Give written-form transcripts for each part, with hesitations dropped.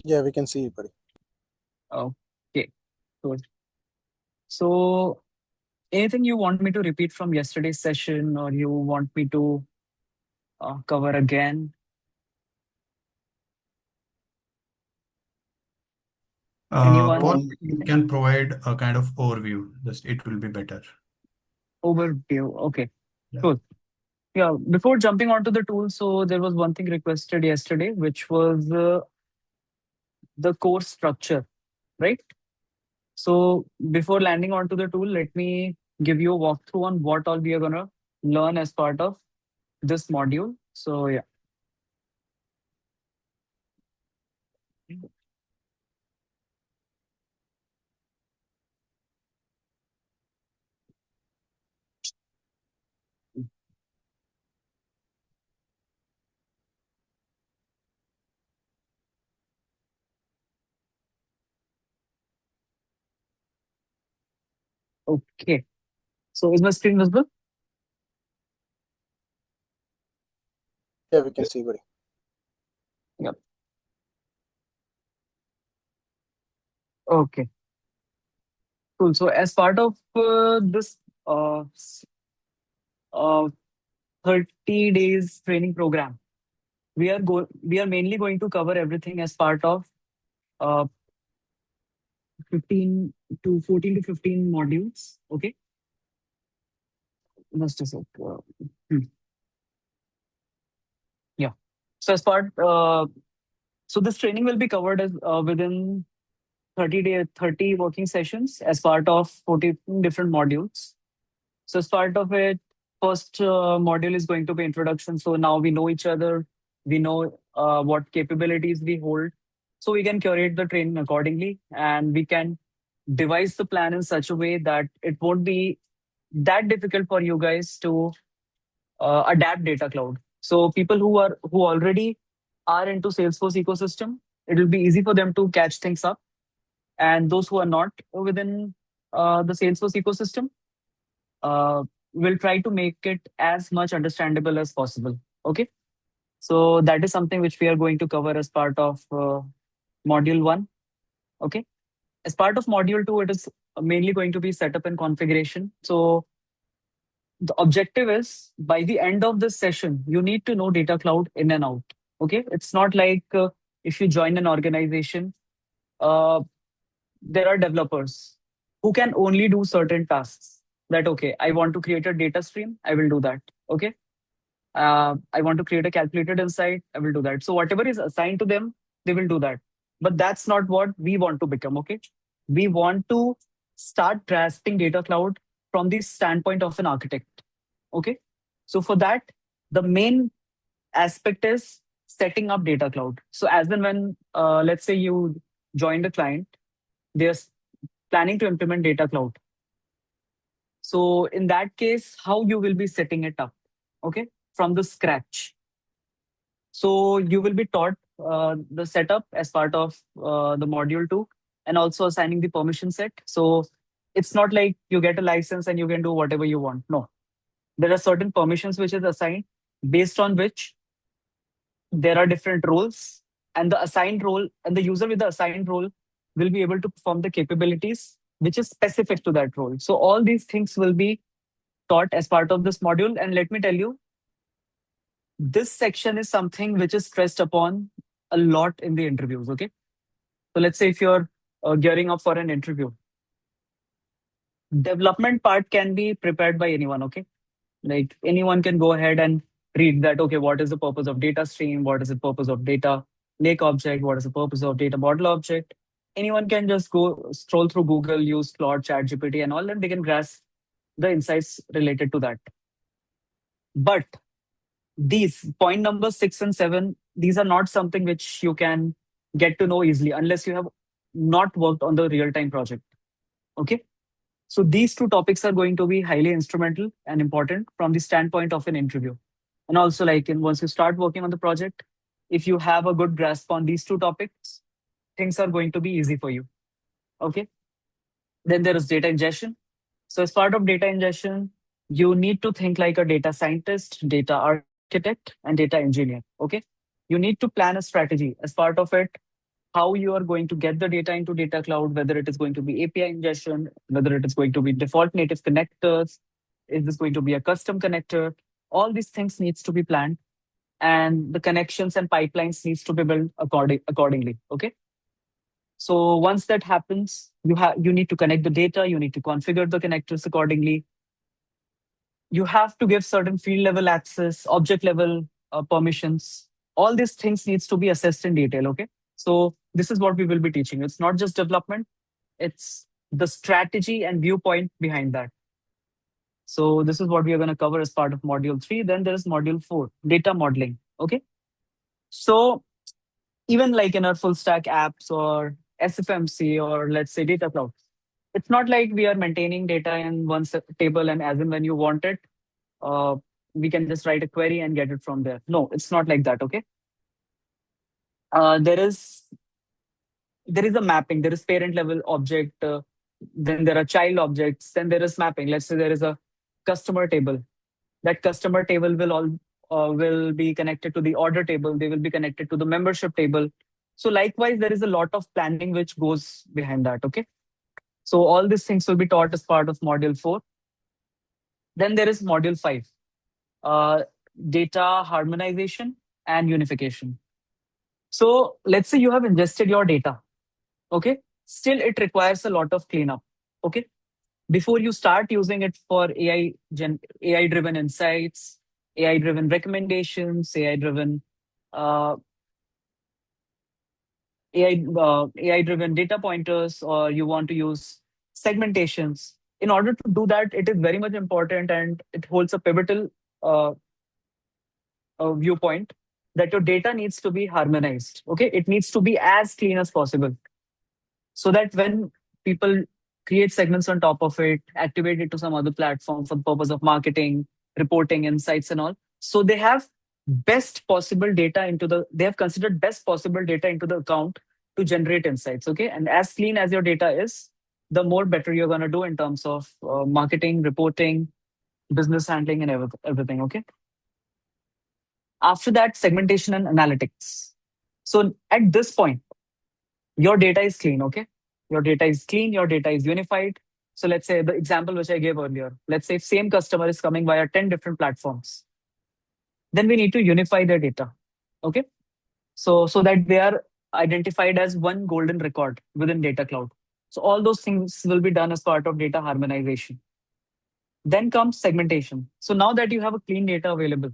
Yeah, we can see you, buddy. Okay, good. So, anything you want me to repeat from yesterday's session, or you want me to cover again? Paul, Anyone? you can provide a kind of overview. Just it will be better. Overview. Okay, Yeah. cool. Yeah, before jumping onto the tool, so there was one thing requested yesterday, which was the course structure, right? So before landing onto the tool, let me give you a walkthrough on what all we are gonna learn as part of this module. So yeah. Okay. So is my screen visible? Yeah, we can see, buddy. Yep. Okay. Cool. So as part of this uh, s- uh, 30 days training program, we are mainly going to cover everything as part of uh, 15 to 14 to 15 modules. Okay. Just a sec. Hmm, yeah. So as part, so this training will be covered as within 30 working sessions as part of 14 different modules. So as part of it, first module is going to be introduction. So now we know each other, we know what capabilities we hold. So we can curate the training accordingly, and we can devise the plan in such a way that it won't be that difficult for you guys to adapt data cloud. So people who already are into Salesforce ecosystem, it will be easy for them to catch things up. And those who are not within the Salesforce ecosystem, uh, will try to make it as much understandable as possible. Okay, so that is something which we are going to cover as part of module one. Okay, as part of module two, it is mainly going to be setup and configuration. So the objective is by the end of this session, you need to know data cloud in and out. Okay, it's not like if you join an organization, uh, there are developers who can only do certain tasks. That okay, I want to create a data stream, I will do that. Okay, I want to create a calculated insight, I will do that. So whatever is assigned to them, they will do that. But that's not what we want to become. Okay, we want to start grasping data cloud from the standpoint of an architect. Okay, so for that, the main aspect is setting up data cloud. So as and when, let's say you join the client, they're planning to implement data cloud. So in that case, how you will be setting it up? Okay, from the scratch. So you will be taught the setup as part of the module two, and also assigning the permission set. So it's not like you get a license and you can do whatever you want. No, there are certain permissions which is assigned, based on which there are different roles, and the assigned role and the user with the assigned role will be able to perform the capabilities which is specific to that role. So all these things will be taught as part of this module. And let me tell you, this section is something which is stressed upon a lot in the interviews. Okay, so let's say if you're gearing up for an interview, development part can be prepared by anyone. Okay, like anyone can go ahead and read that. Okay, what is the purpose of data stream? What is the purpose of data lake object? What is the purpose of data model object? Anyone can just go scroll through Google, use Claude, ChatGPT, and all, and they can grasp the insights related to that. But these point number six and seven, these are not something which you can get to know easily unless you have not worked on the real time project. Okay, so these two topics are going to be highly instrumental and important from the standpoint of an interview. And also, like in once you start working on the project, if you have a good grasp on these two topics, things are going to be easy for you. Okay, then there is data ingestion. So as part of data ingestion, you need to think like a data scientist, data architect, and data engineer. Okay, you need to plan a strategy as part of it. how you are going to get the data into data cloud, whether it is going to be API ingestion, whether it is going to be default native connectors, is this going to be a custom connector? All these things needs to be planned, and the connections and pipelines needs to be built accordingly. Okay. So once that happens, you need to connect the data, you need to configure the connectors accordingly. You have to give certain field level access, object level permissions. All these things needs to be assessed in detail. Okay. So this is what we will be teaching. It's not just development, it's the strategy and viewpoint behind that. So this is what we are going to cover as part of module 3. Then there is module 4, data modeling. Okay. So even like in our full stack apps or SFMC or let's say data cloud, it's not like we are maintaining data in one table and as and when you want it, uh, we can just write a query and get it from there. No, it's not like that. Okay. Uh, there is there is a mapping. There is parent level object. Then there are child objects. Then there is mapping. Let's say there is a customer table. That customer table will be connected to the order table. They will be connected to the membership table. So likewise, there is a lot of planning which goes behind that. Okay. So all these things will be taught as part of module 4. Then there is module 5, uh, data harmonization and unification. So let's say you have ingested your data. Okay. Still, it requires a lot of cleanup. Okay. Before you start using it for AI driven insights, AI driven recommendations, AI driven uh, AI driven data pointers, or you want to use segmentations. In order to do that, it is very much important and it holds a pivotal uh, viewpoint that your data needs to be harmonized. Okay, it needs to be as clean as possible so that when people create segments on top of it, activate it to some other platform for the purpose of marketing, reporting, insights, and all. So they have they have considered best possible data into the account to generate insights. Okay. And as clean as your data is, the more better you're going to do in terms of marketing, reporting, business handling, and everything. Okay. After that, segmentation and analytics. So at this point, your data is clean. Okay. Your data is clean, your data is unified. So let's say the example which I gave earlier, let's say if same customer is coming via 10 different platforms, then we need to unify their data. Okay. So that they are identified as one golden record within data cloud. So all those things will be done as part of data harmonization. Then comes segmentation. So now that you have a clean data available,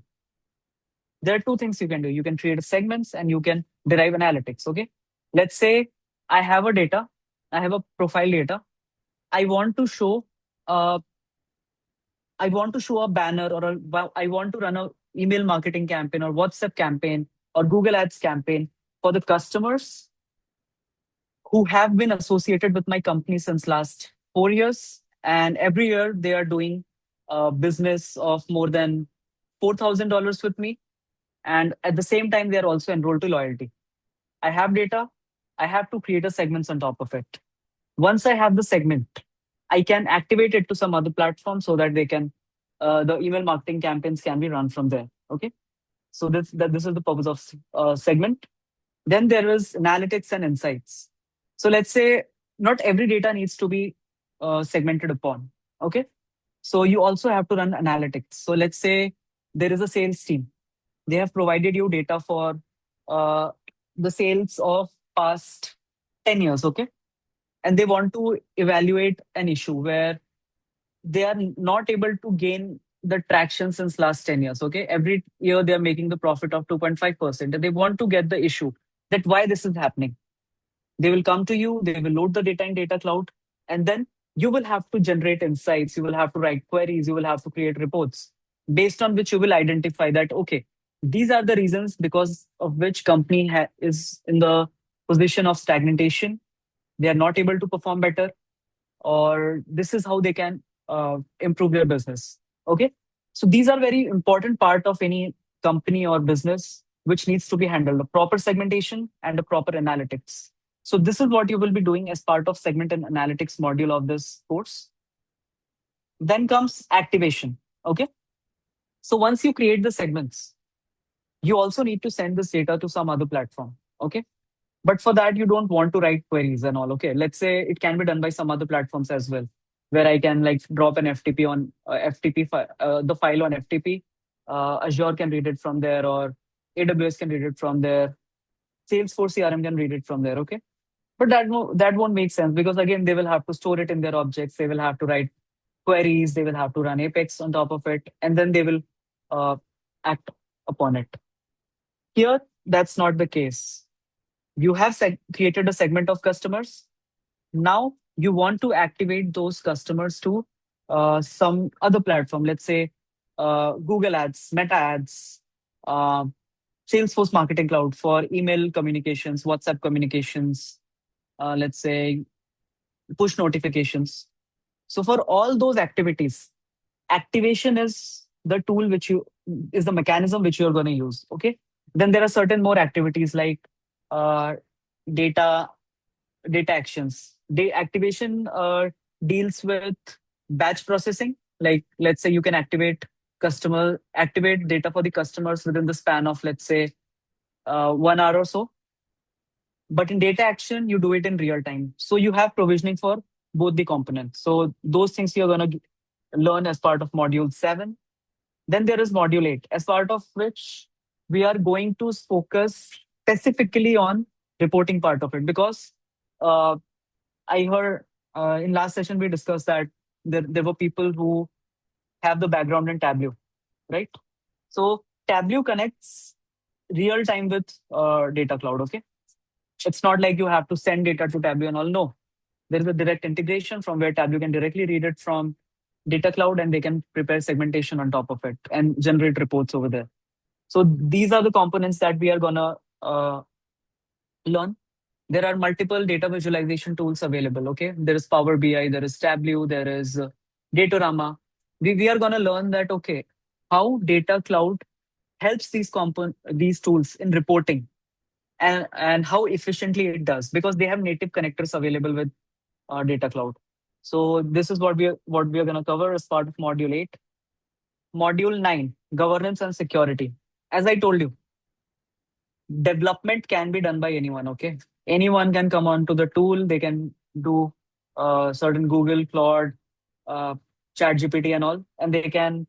there are two things you can do. You can create segments and you can derive analytics. Okay. Let's say I have a data, I have a profile data. I want to show uh, I want to show a banner I want to run a email marketing campaign or WhatsApp campaign or Google Ads campaign for the customers who have been associated with my company since last 4 years. And every year they are doing a business of more than $4,000 with me. And at the same time, they are also enrolled to loyalty. I have data. I have to create a segments on top of it. Once I have the segment, I can activate it to some other platform so that the email marketing campaigns can be run from there. Okay. So this is the purpose of segment. Then there is analytics and insights. So let's say not every data needs to be segmented upon. Okay. So you also have to run analytics. So let's say there is a sales team. They have provided you data for uh, the sales of past 10 years. Okay. And they want to evaluate an issue where they are not able to gain the traction since last 10 years. Okay. Every year they are making the profit of 2.5%. And they want to get the issue that why this is happening. They will come to you, they will load the data in data cloud, and then you will have to generate insights. You will have to write queries. You will have to create reports based on which you will identify that, okay, these are the reasons because of which company is in the position of stagnation. They are not able to perform better, or this is how they can improve their business. Okay. So these are very important part of any company or business which needs to be handled, the proper segmentation and the proper analytics. So this is what you will be doing as part of segment and analytics module of this course. Then comes activation. Okay. So once you create the segments, you also need to send this data to some other platform. Okay. But for that, you don't want to write queries and all. Okay, let's say it can be done by some other platforms as well, where I can like drop an FTP on the file on FTP. Azure can read it from there, or AWS can read it from there. Salesforce CRM can read it from there. Okay, but that won't make sense, because again they will have to store it in their objects. They will have to write queries. They will have to run Apex on top of it, and then they will uh, act upon it. Here, that's not the case. You have created a segment of customers. Now you want to activate those customers to some other platform. Let's say Google Ads, Meta Ads, uh, Salesforce Marketing Cloud for email communications, WhatsApp communications, let's say push notifications. So for all those activities, activation is the tool which you is the mechanism which you're going to use. Okay. Then there are certain more activities like uh, data data actions. Activation deals with batch processing. Like let's say you can activate data for the customers within the span of, let's say, 1 hour or so. But in data action, you do it in real time. So you have provisioning for both the components. So those things you're going to learn as part of module 7. Then there is module 8, as part of which we are going to focus specifically on reporting part of it, because uh, I heard in last session we discussed that there were people who have the background in Tableau, right? So Tableau connects real time with data cloud. Okay, it's not like you have to send data to Tableau and all. No, there is a direct integration from where Tableau can directly read it from data cloud, and they can prepare segmentation on top of it and generate reports over there. So these are the components that we are gonna learn. There are multiple data visualization tools available. Okay, there is Power BI, there is Tableau, there is Datorama. We are gonna learn that, okay, how data cloud helps these tools in reporting, and how efficiently it does, because they have native connectors available with data cloud. So this is what we are going to cover as part of module 8. Module 9, governance and security. As I told you, development can be done by anyone. Okay, anyone can come onto the tool. They can do certain Google, Claude, uh, Chat GPT, and all, and they can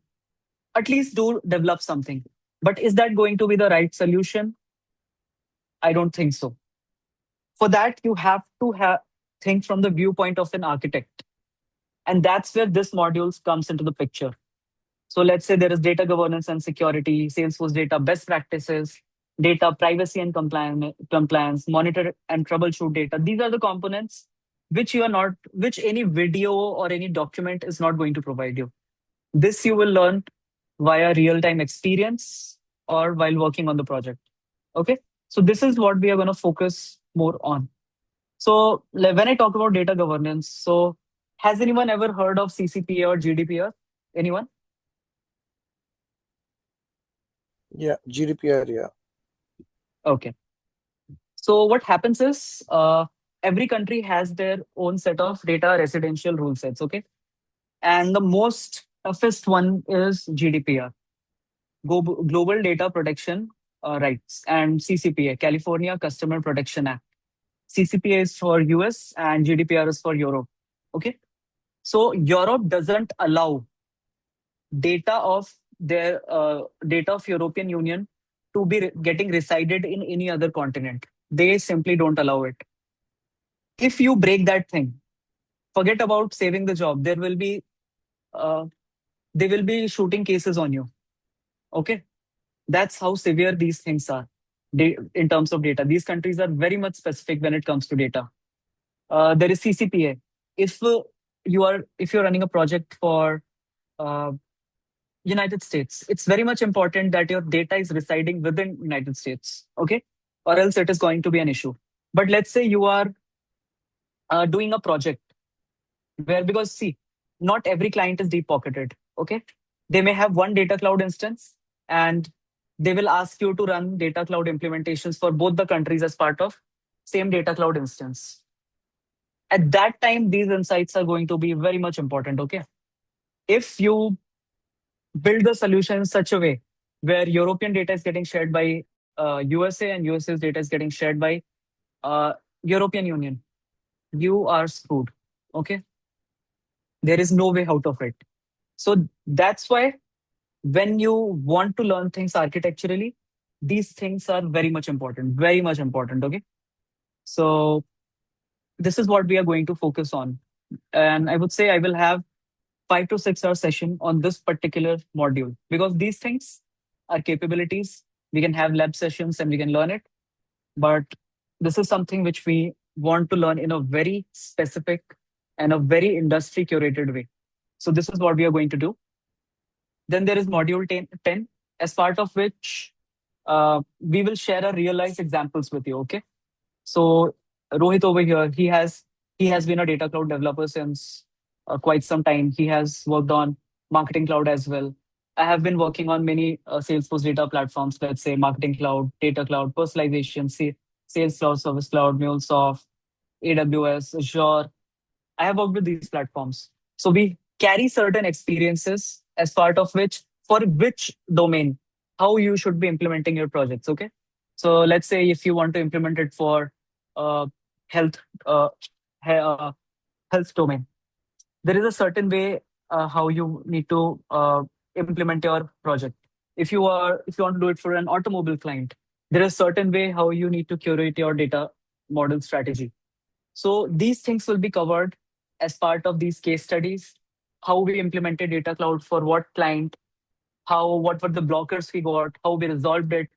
at least do develop something. But is that going to be the right solution? I don't think so. For that, you have to think from the viewpoint of an architect, and that's where this module comes into the picture. So let's say there is data governance and security, Salesforce data best practices, data privacy and compliance, monitor and troubleshoot data. These are the components which any video or any document is not going to provide you. This you will learn via real time experience or while working on the project. Okay. So this is what we are going to focus more on. So when I talk about data governance, so has anyone ever heard of CCPA or GDPR? Anyone? Yeah, GDPR. Yeah. Okay. So what happens is every country has their own set of data residential rule sets. Okay. And the most toughest one is GDPR, Global Data Protection Rights, and CCPA, California Customer Protection Act. CCPA is for US and GDPR is for Europe. Okay. So Europe doesn't allow data of European Union to be getting resided in any other continent. They simply don't allow it. If you break that thing, forget about saving the job. Uh, they will be shooting cases on you. Okay, that's how severe these things are. In terms of data, these countries are very much specific when it comes to data. There is CCPA. If if you're running a project for uh, United States, it's very much important that your data is residing within United States. Okay, or else it is going to be an issue. But let's say you are doing a project where, because see, not every client is deep pocketed. Okay, they may have one data cloud instance, and they will ask you to run data cloud implementations for both the countries as part of same data cloud instance. At that time, these insights are going to be very much important. Okay, if you build the solution in such a way where European data is getting shared by USA, and USA's data is getting shared by uh, European Union, you are screwed. Okay, there is no way out of it. So that's why when you want to learn things architecturally, these things are very much important, very much important. Okay, so this is what we are going to focus on, and I would say I will have 5 to 6 hour session on this particular module because these things are capabilities. We can have lab sessions and we can learn it, but this is something which we want to learn in a very specific and a very industry curated way. So this is what we are going to do. Then there is module 10, as part of which we will share a real life examples with you. Okay. So Rohit over here, he has been a data cloud developer since quite some time. He has worked on marketing cloud as well. I have been working on many Salesforce data platforms. Let's say marketing cloud, data cloud, personalization, sales cloud, service cloud, MuleSoft, AWS, Azure. I have worked with these platforms. So we carry certain experiences as part of which, for which domain, how you should be implementing your projects. Okay. So let's say if you want to implement it for uh, health, uh, he- uh, health domain, there is a certain way how you need to implement your project. If you want to do it for an automobile client, there is a certain way how you need to curate your data model strategy. So these things will be covered as part of these case studies. How we implemented data cloud for what client, what were the blockers we got, how we resolved it,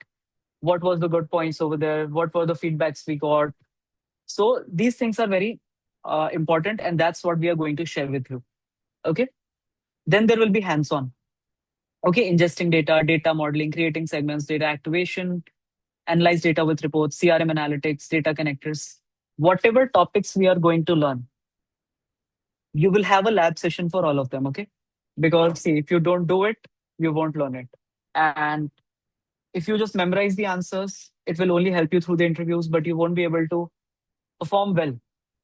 what was the good points over there, what were the feedbacks we got. So these things are very important, and that's what we are going to share with you. Okay. Then there will be hands-on. Okay, ingesting data, data modeling, creating segments, data activation, analyze data with reports, CRM analytics, data connectors. Whatever topics we are going to learn, you will have a lab session for all of them. Okay, because see, if you don't do it, you won't learn it. And if you just memorize the answers, it will only help you through the interviews, but you won't be able to perform well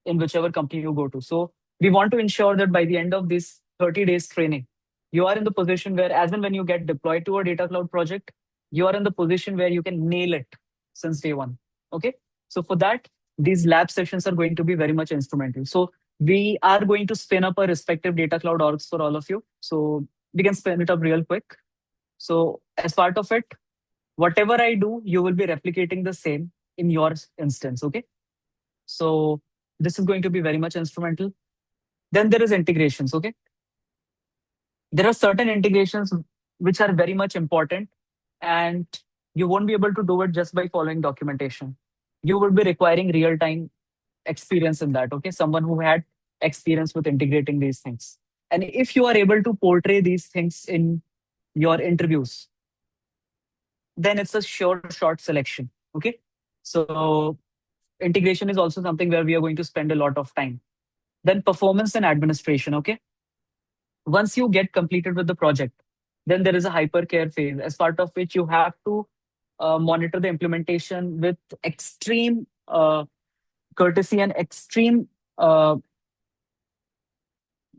in whichever company you go to. So we want to ensure that by the end of this 30 days training, you are in the position where, as and when you get deployed to a data cloud project, you are in the position where you can nail it since day one. Okay. So for that, these lab sessions are going to be very much instrumental. So we are going to spin up a respective data cloud orgs for all of you. So we can spin it up real quick. So as part of it, whatever I do, you will be replicating the same in your instance. Okay. So this is going to be very much instrumental. Then there is integrations. Okay. There are certain integrations which are very much important, and you won't be able to do it just by following documentation. You will be requiring real time experience in that. Okay. Someone who had experience with integrating these things. And if you are able to portray these things in your interviews, then it's a sure short selection. Okay. So integration is also something where we are going to spend a lot of time. Then performance and administration. Okay. Once you get completed with the project, then there is a hypercare phase, as part of which you have to monitor the implementation with extreme courtesy and extreme, uh,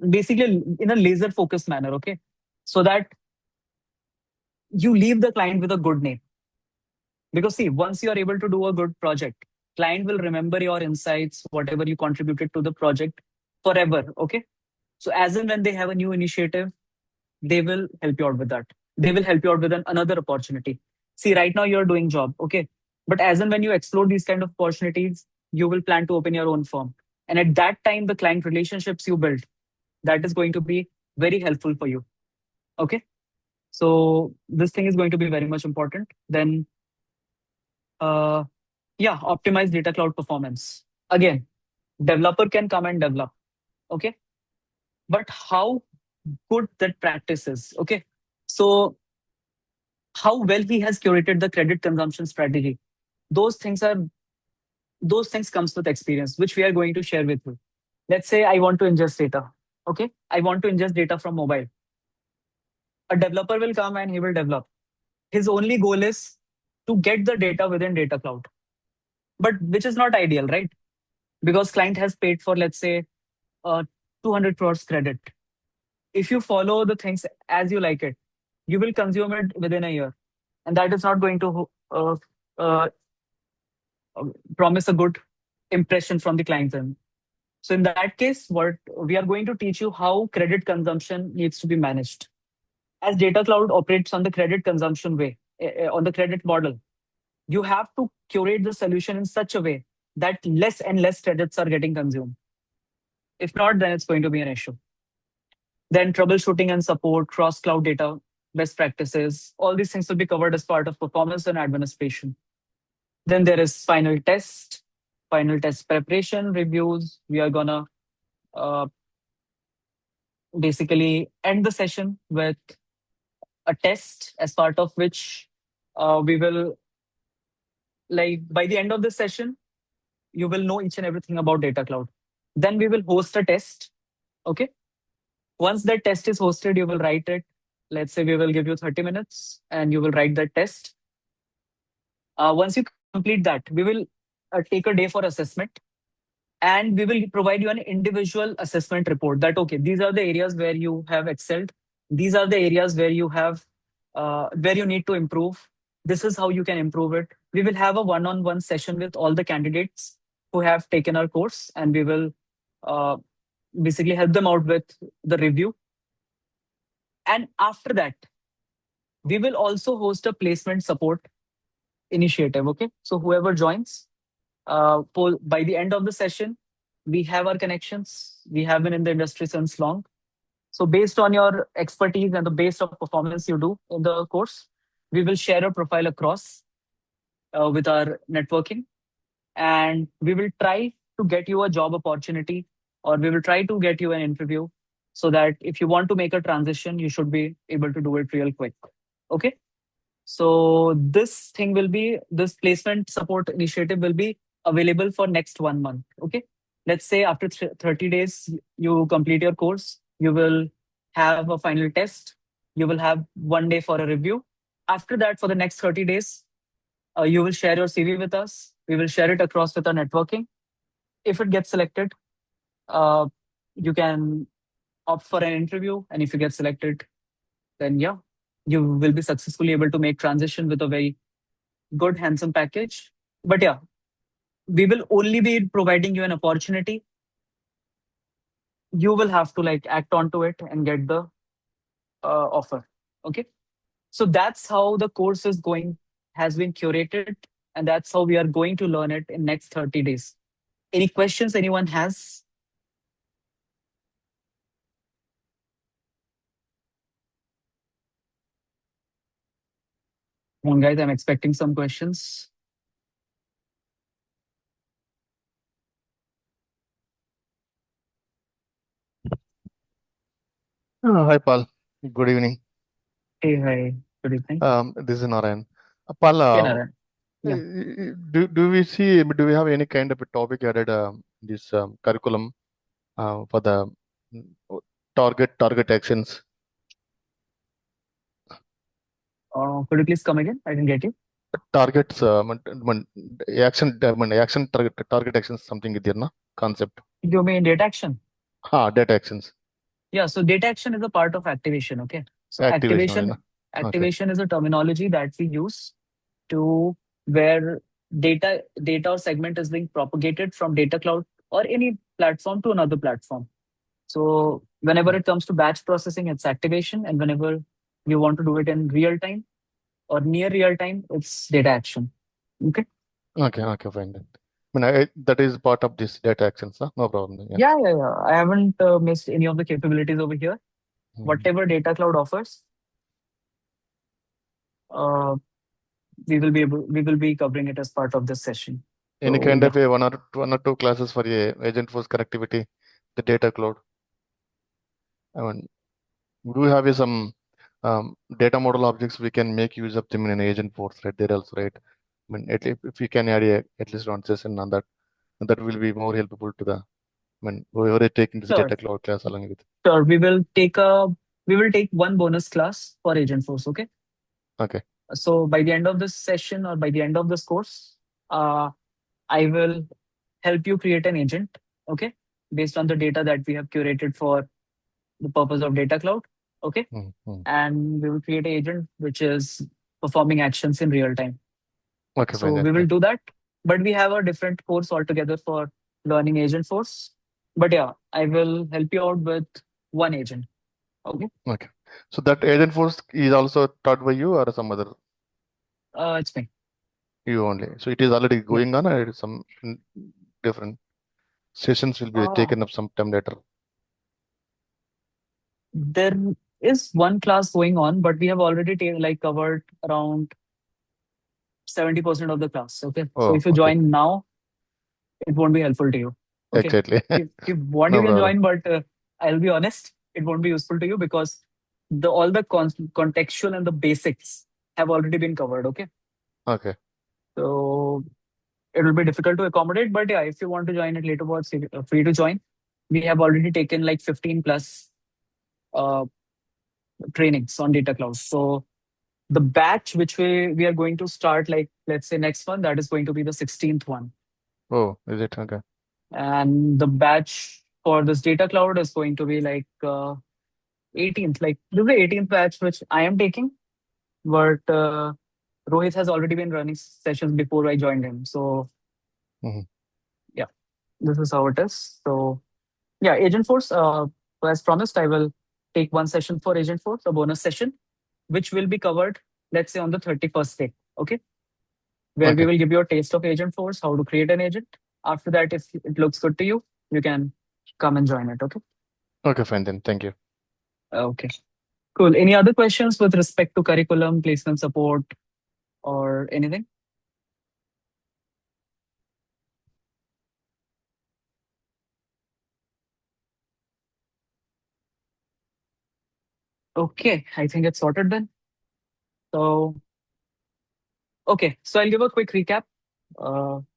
basically in a laser focused manner. Okay. So that you leave the client with a good name. Because see, once you are able to do a good project, client will remember your insights, whatever you contributed to the project forever. Okay. So as and when they have a new initiative, they will help you out with that. They will help you out with another opportunity. See, right now you're doing job. Okay. But as and when you explore these kind of opportunities, you will plan to open your own firm. And at that time, the client relationships you build, that is going to be very helpful for you. Okay. So this thing is going to be very much important. Then uh, yeah, optimize data cloud performance. Again, developer can come and develop. Okay. But how good that practice is. Okay. So how well he has curated the credit consumption strategy. Those things are those things comes with experience, which we are going to share with you. Let's say I want to ingest data. Okay. I want to ingest data from mobile. A developer will come and he will develop. His only goal is to get the data within data cloud. But which is not ideal, right? Because client has paid for, let's say, 200 crores credit. If you follow the things as you like it, you will consume it within a year, and that is not going to uh, promise a good impression from the client's end. So in that case, what we are going to teach you how credit consumption needs to be managed. As Data Cloud operates on the credit consumption way, on the credit model, you have to curate the solution in such a way that less and less credits are getting consumed. If not, then it's going to be an issue. Then troubleshooting and support, cross cloud data, best practices, all these things will be covered as part of performance and administration. Then there is final test preparation, reviews. We are gonna uh, basically end the session with a test as part of which we will, like, by the end of the session, you will know each and everything about Data Cloud. Then we will host a test. Okay. Once that test is hosted, you will write it. Let's say we will give you 30 minutes and you will write that test. Once you complete that, we will take a day for assessment, and we will provide you an individual assessment report that, okay, these are the areas where you have excelled. These are the areas where you have, where you need to improve. This is how you can improve it. We will have a one-on-one session with all the candidates who have taken our course, and we will uh, basically help them out with the review. And after that, we will also host a placement support initiative. Okay. So whoever joins, by the end of the session, we have our connections. We have been in the industry since long. So based on your expertise and the base of performance you do in the course, we will share your profile across with our networking, and we will try to get you a job opportunity, or we will try to get you an interview, so that if you want to make a transition, you should be able to do it real quick. Okay. So this placement support initiative will be available for next 1 month. Okay. Let's say after 30 days, you complete your course, you will have a final test. You will have 1 day for a review. After that, for the next 30 days, you will share your CV with us. We will share it across with our networking. If it gets selected, uh, you can opt for an interview. And if you get selected, then yeah, you will be successfully able to make transition with a very good, handsome package. But yeah, we will only be providing you an opportunity. You will have to like act onto it and get the offer. Okay. So that's how the course is going, has been curated, and that's how we are going to learn it in next 30 days. Any questions anyone has? Come on, guys, I'm expecting some questions. Hi, Paul. Good evening. Hey, hi. Good evening. This is Narayan. Paul, Hey, Narayan. Yeah. do we have any kind of a topic added this curriculum for the target actions? Could you please come again? I didn't get you. Targets, action target actions something ಇದೆಯಾ concept? You mean data action? Data actions. Yeah, so data action is a part of activation. Okay. So Activation. Okay. activation is a terminology that we use to where data or segment is being propagated from Data Cloud or any platform to another platform. So whenever it comes to batch processing, it's activation, and whenever you want to do it in real time or near real time, it's data action. Okay. Okay, fine then. That is part of this data actions, huh? No problem then. Yeah. I haven't missed any of the capabilities over here. Whatever Data Cloud offers, we will be covering it as part of this session. Any So, kind yeah. of a one or two classes for a Agentforce connectivity, the Data Cloud. I mean, do we have some data model objects we can make use of them in an Agentforce, right? There also, right? I mean, if we can add at least one session on that, that will be more helpful to the, I mean, whoever is taking this Sure. Data Cloud class along with. Sure. We will take one bonus class for Agentforce. Okay. Okay. So by the end of this session or by the end of this course, I will help you create an agent. Okay. Based on the data that we have curated for the purpose of Data Cloud. Okay. And we will create an agent which is performing actions in real time. Okay, So fine. we will do that but we have a different course altogether for learning Agentforce. But yeah, I will help you out with one agent. Okay. Okay. So that Agentforce is also taught by you or some other It's me. you only. So it is already Yeah. going on, or it is some different sessions will be taken up sometime later. There is one class going on, but we have already covered around 70% of the class. Okay. So Oh, if you okay. join now, it won't be helpful to you. Okay. Exactly. If you want, No you can problem. join, but I'll be honest, it won't be useful to you because all the contextual and the basics have already been covered. Okay. Okay. So it will be difficult to accommodate. But yeah, if you want to join it later, what's free to join. We have already taken like 15 plus uh, trainings on data cloud. So the batch which we are going to start, like let's say next month, that is going to be the 16th one. Oh, is it? Okay. And the batch for this data cloud is going to be like 18th. Like this is the 18th batch which I am taking, but Rohit has already been running sessions before I joined him. So Mhm. yeah, this is how it is. So yeah, Agentforce, as promised, I will take one session for Agentforce, a bonus session, which will be covered, let's say, on the 31st day. Okay. Where we Okay. will give you a taste of Agentforce, how to create an agent. After that, if it looks good to you, you can come and join it. Okay. Okay, fine then. Thank you. Okay. Cool. Any other questions with respect to curriculum, placement support, or anything? Okay. I think it's sorted then. So, okay. So I'll give a quick recap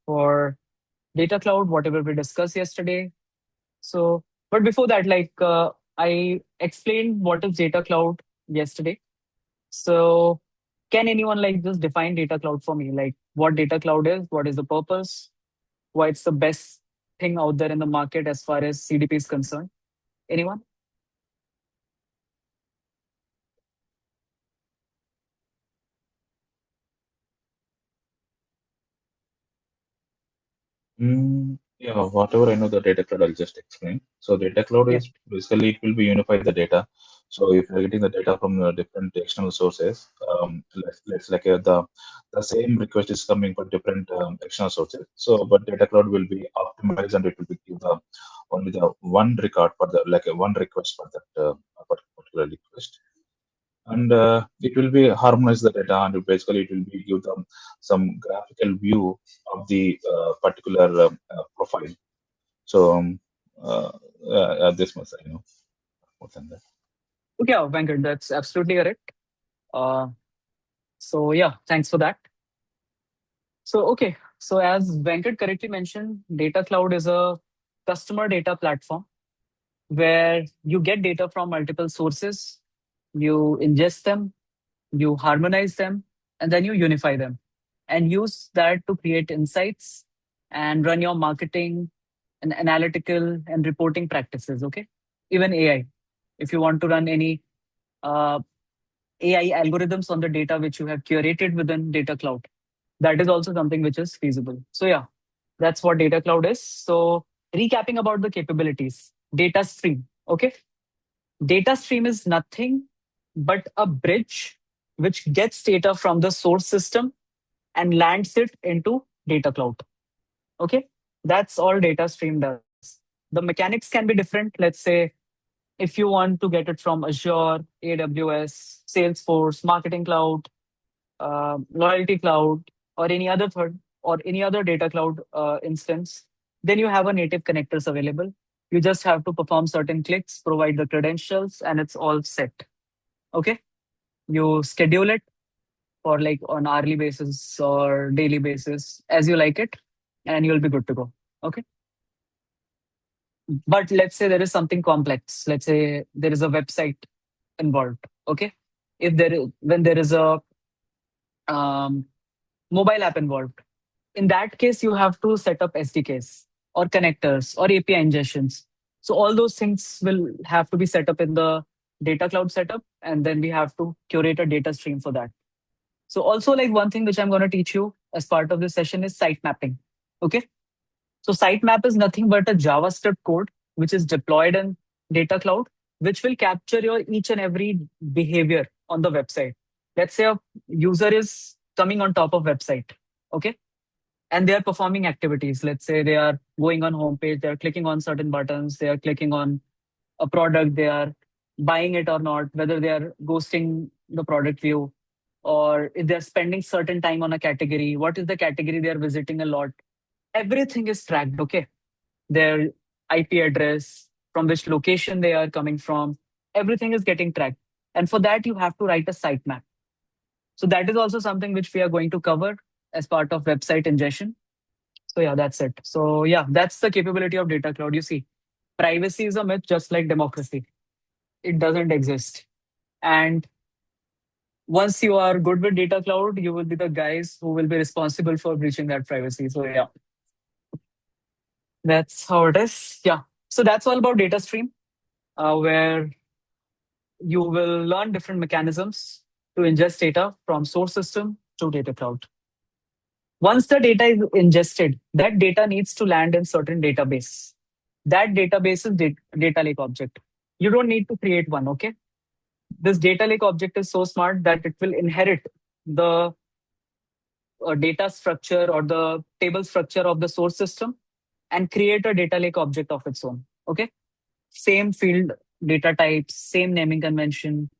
for data cloud, whatever we discussed yesterday. So, but before that, I explained what is data cloud yesterday. So, can anyone like just define data cloud for me? Like what data cloud is, what is the purpose, why it's the best thing out there in the market as far as CDP is concerned? Anyone? Yeah, whatever I know the data cloud, I'll just explain. So data cloud Yeah. is basically it will be unified the data. So if you're getting the data from different external sources, let's like the same request is coming from different external sources. So but data cloud will be optimized and it will be give the only the one record for the like a one request for that particular request, and it will be harmonize the data, and basically it will be give them some graphical view of the particular profile. So this much I know more than that. Okay, Venkat, that's absolutely correct. Uh, so yeah, thanks for that. So okay, so as Venkat correctly mentioned, data cloud is a customer data platform where you get data from multiple sources, you ingest them, you harmonize them, and then you unify them and use that to create insights and run your marketing and analytical and reporting practices. Okay. Even AI. If you want to run any uh, AI algorithms on the data which you have curated within Data Cloud, that is also something which is feasible. So, yeah, that's what Data Cloud is. So, recapping about the capabilities, data stream. Okay. Data stream is nothing but a bridge which gets data from the source system and lands it into Data Cloud. Okay. That's all data stream does. The mechanics can be different. Let's say if you want to get it from Azure, AWS, Salesforce, Marketing Cloud, Loyalty Cloud, or any other third or any other data cloud instance, then you have a native connectors available. You just have to perform certain clicks, provide the credentials, and it's all set. Okay. You schedule it for like on hourly basis or daily basis as you like it, and you'll be good to go. Okay. But let's say there is something complex. Let's say there is a website involved. Okay. If there is when there is a um, mobile app involved, in that case you have to set up SDKs or connectors or API ingestions. So all those things will have to be set up in the data cloud setup, and then we have to curate a data stream for that. So also like one thing which I'm going to teach you as part of this session is site mapping. Okay. So sitemap is nothing but a JavaScript code which is deployed in Data Cloud, which will capture your each and every behavior on the website. Let's say a user is coming on top of website, okay, and they are performing activities. Let's say they are going on homepage, they are clicking on certain buttons, they are clicking on a product, they are buying it or not, whether they are ghosting the product view, or if they're spending certain time on a category, what is the category they are visiting a lot. Everything is tracked, okay? Their IP address, from which location they are coming from, everything is getting tracked. And for that, you have to write a sitemap. So that is also something which we are going to cover as part of website ingestion. So yeah, that's it. So yeah, that's the capability of Data Cloud. You see, privacy is a myth just like democracy. It doesn't exist. And once you are good with Data Cloud, you will be the guys who will be responsible for breaching that privacy. So yeah, that's how it is. Yeah. So that's all about data stream, where you will learn different mechanisms to ingest data from source system to Data Cloud. Once the data is ingested, that data needs to land in certain database. That database is data lake object. You don't need to create one, okay? This data lake object is so smart that it will inherit the data structure or the table structure of the source system and create a data lake object of its own, okay? Same field data types, same naming convention,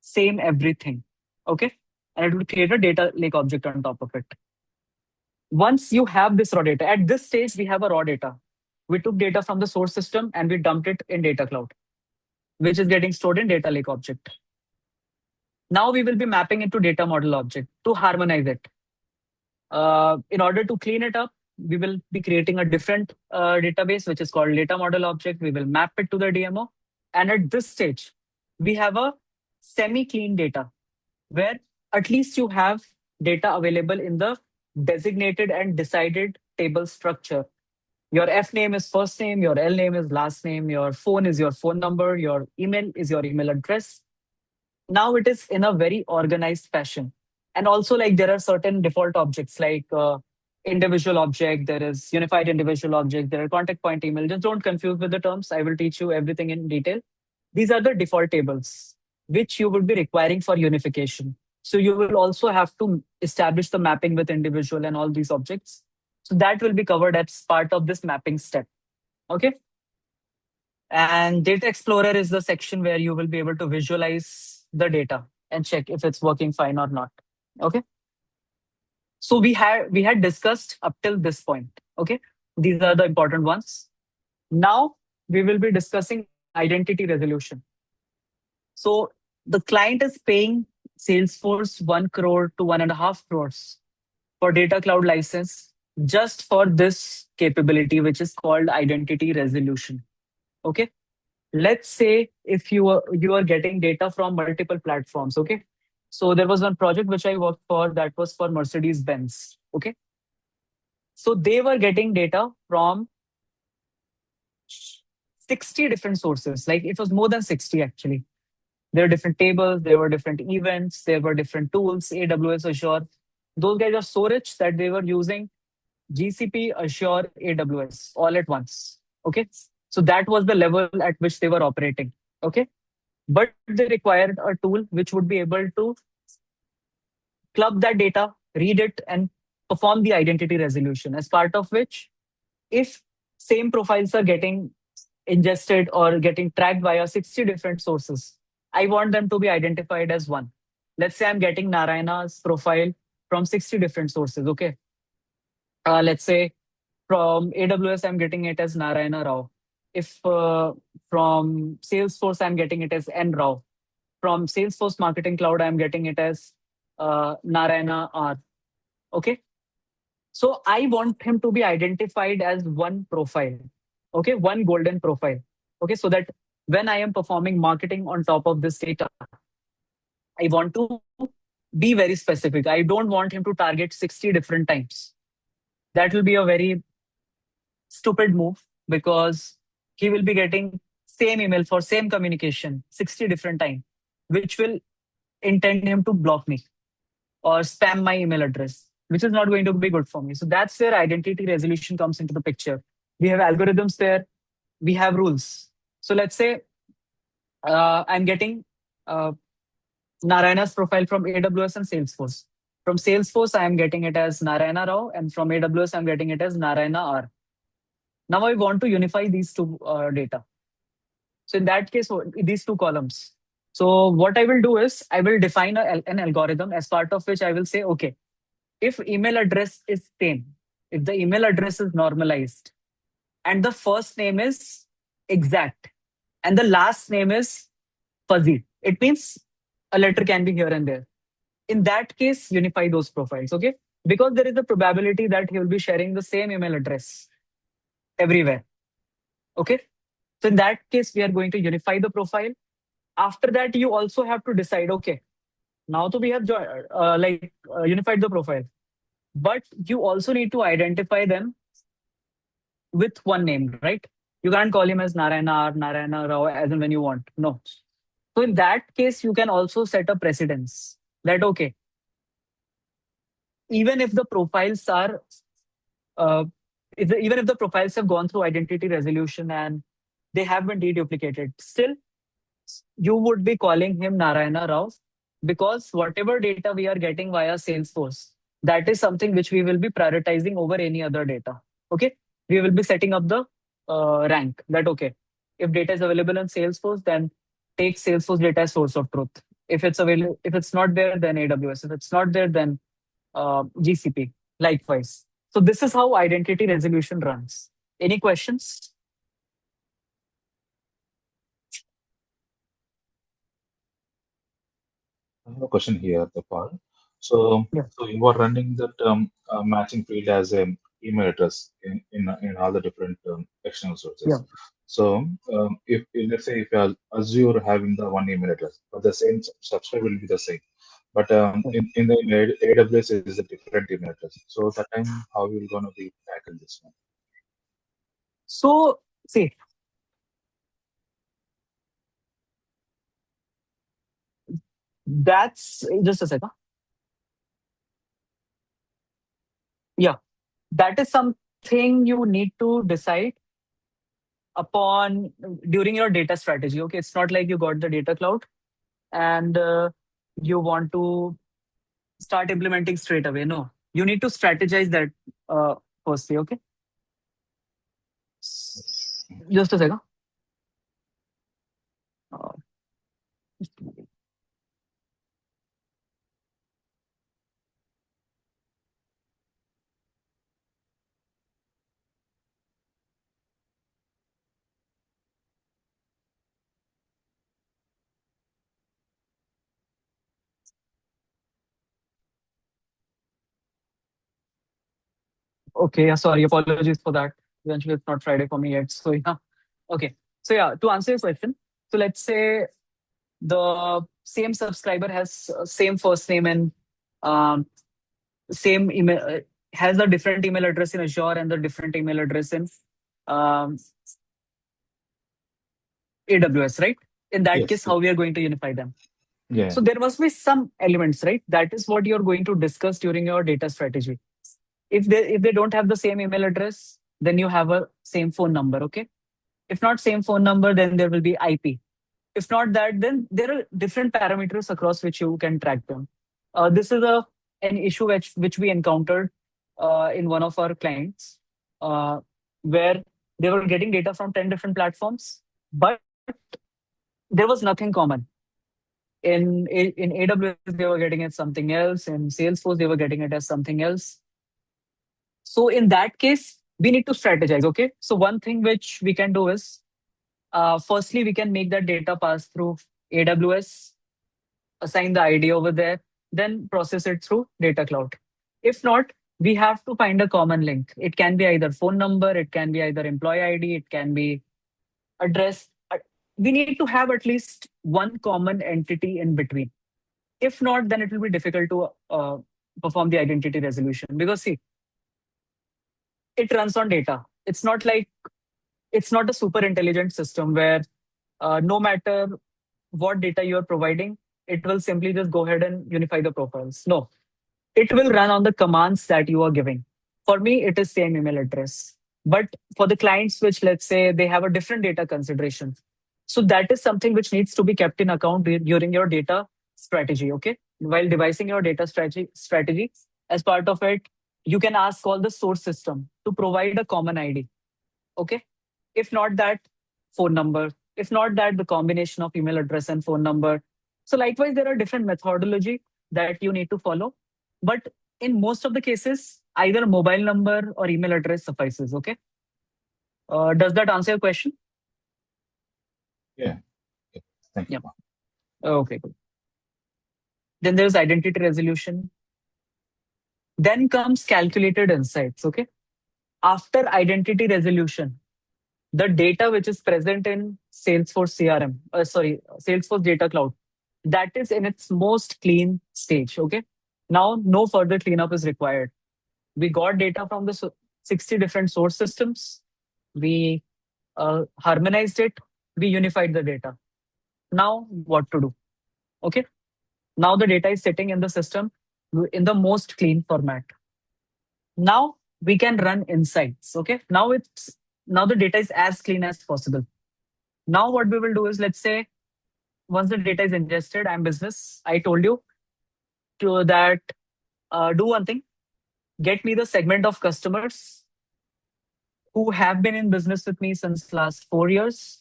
same everything, okay? And it will create a data lake object on top of it. Once you have this raw data, at this stage, we have a raw data. We took data from the source system and we dumped it in Data Cloud, which is getting stored in data lake object. Now we will be mapping into data model object to harmonize it. In order to clean it up, we will be creating a different database, which is called data model object. We will map it to the DMO. And at this stage, we have a semi-clean data where at least you have data available in the designated and decided table structure. Your F name is first name, your L name is last name, your phone is your phone number, your email is your email address. Now it is in a very organized fashion. And also, like, there are certain default objects like individual object, there is unified individual object, there are contact point email. Just don't confuse with the terms. I will teach you everything in detail. These are the default tables which you will be requiring for unification. So you will also have to establish the mapping with individual and all these objects. So that will be covered as part of this mapping step. Okay. And Data Explorer is the section where you will be able to visualize the data and check if it's working fine or not. Okay. So we had discussed up till this point. Okay. These are the important ones. Now we will be discussing identity resolution. So the client is paying Salesforce 1 crore to 1.5 crores for Data Cloud license just for this capability, which is called identity resolution. Okay. Let's say if you are getting data from multiple platforms. Okay. So there was one project which I worked for that was for Mercedes-Benz. Okay. So they were getting data from 60 different sources. Like it was more than 60 actually. There were different tables, there were different events, there were different tools, AWS, Azure. Those guys are so rich that they were using GCP, Azure, AWS all at once. Okay. So that was the level at which they were operating. Okay. But they required a tool which would be able to club that data, read it, and perform the identity resolution, as part of which, if same profiles are getting ingested or getting tracked via 60 different sources, I want them to be identified as one. Let's say I'm getting Narayana's profile from 60 different sources. Okay. Let's say from AWS, I'm getting it as Narayana Rao. If from Salesforce, I'm getting it as N Rao. From Salesforce Marketing Cloud, I'm getting it as Narayana R. Okay. So I want him to be identified as one profile. Okay. One golden profile. Okay. So that when I am performing marketing on top of this data, I want to be very specific. I don't want him to target 60 different times. That will be a very stupid move because he will be getting same email for same communication 60 different times, which will intend him to block me or spam my email address. which is not going to be good for me. So that's where identity resolution comes into the picture. We have algorithms there, we have rules. So let's say I'm getting Narayana's profile from AWS and Salesforce. From Salesforce, I am getting it as Narayana Rao, and from AWS, I'm getting it as Narayana R. Now I want to unify these two data. So in that case, these two columns. So what I will do is I will define an algorithm as part of which I will say, okay, if email address is same, if the email address is normalized, and the first name is exact, and the last name is fuzzy, it means a letter can be here and there. In that case, unify those profiles, okay? Because there is a probability that he will be sharing the same email address everywhere, okay? So in that case, we are going to unify the profile. After that, you also have to decide, okay, now we have unified the profile, but you also need to identify them with one name, right? You can't call him as Narayana or Narayana Rao as and when you want. No. So in that case, you can also set a precedence that, okay, even if the profiles are, uh, even if the profiles have gone through identity resolution and they have been deduplicated, still you would be calling him Narayana Rao because whatever data we are getting via Salesforce, that is something which we will be prioritizing over any other data. Okay, we will be setting up the rank that, okay, if data is available in Salesforce, then take Salesforce data as source of truth. If it's available, if it's not there, then AWS. If it's not there, then GCP. Likewise. So this is how identity resolution runs. Any questions? I have a question here, Gopal. So, Yeah. so you are running that matching field as an email address in all the different external sources. Yeah. So, if let's say if Azure having the one email address, but the same subscribe will be the same, but in the AWS is a different email address. So that time, how you gonna be tackle this one? So see, that's just a second. Yeah, that is something you need to decide upon during your data strategy. Okay, it's not like you got the data cloud and you want to start implementing straight away. No, you need to strategize that firstly. Okay, just a second. Uh, Okay, yeah, sorry, apologies for that. Eventually, it's not Friday for me yet. So, yeah. Okay. So, yeah, to answer your question, so let's say the same subscriber has same first name and um, same email, has a different email address in Azure and the different email address in um, AWS, right? In that Yes. case, how we are going to unify them? Yeah. So, there must be some elements, right? That is what you're going to discuss during your data strategy. If they don't have the same email address, then you have a same phone number, okay? If not same phone number, then there will be IP. If not that, then there are different parameters across which you can track them. This is an issue which we encountered in one of our clients, where they were getting data from 10 different platforms, but there was nothing common. In AWS, they were getting it something else. In Salesforce, they were getting it as something else. So in that case, we need to strategize. Okay. So one thing which we can do is, firstly, we can make that data pass through AWS, assign the ID over there, then process it through Data Cloud. If not, we have to find a common link. It can be either phone number, it can be either employee ID, it can be address. We need to have at least one common entity in between. If not, then it will be difficult to perform the identity resolution because see, it runs on data. It's not a super intelligent system where no matter what data you are providing, it will simply just go ahead and unify the profiles. No, it will run on the commands that you are giving. For me, it is same email address. But for the clients, which let's say they have a different data consideration. So that is something which needs to be kept in account during your data strategy. Okay. While devising your data strategy, as part of it, you can ask all the source system to provide a common ID. Okay. If not that, phone number. If not that, the combination of email address and phone number. So likewise, there are different methodology that you need to follow. But in most of the cases, either mobile number or email address suffices. Okay. Does that answer your question? Yeah. Okay. Thank you. Yeah. Okay, good. Then there's identity resolution. Then comes calculated insights. Okay. After identity resolution, the data which is present in Salesforce CRM, Salesforce Data Cloud, that is in its most clean stage. Okay. Now, no further cleanup is required. We got data from the 60 different source systems. We harmonized it. We unified the data. Now, what to do? Okay. Now the data is sitting in the system in the most clean format. Now we can run insights. Okay. Now the data is as clean as possible. Now what we will do is, let's say once the data is ingested, I'm business. I told you to that do one thing, get me the segment of customers who have been in business with me since last 4 years.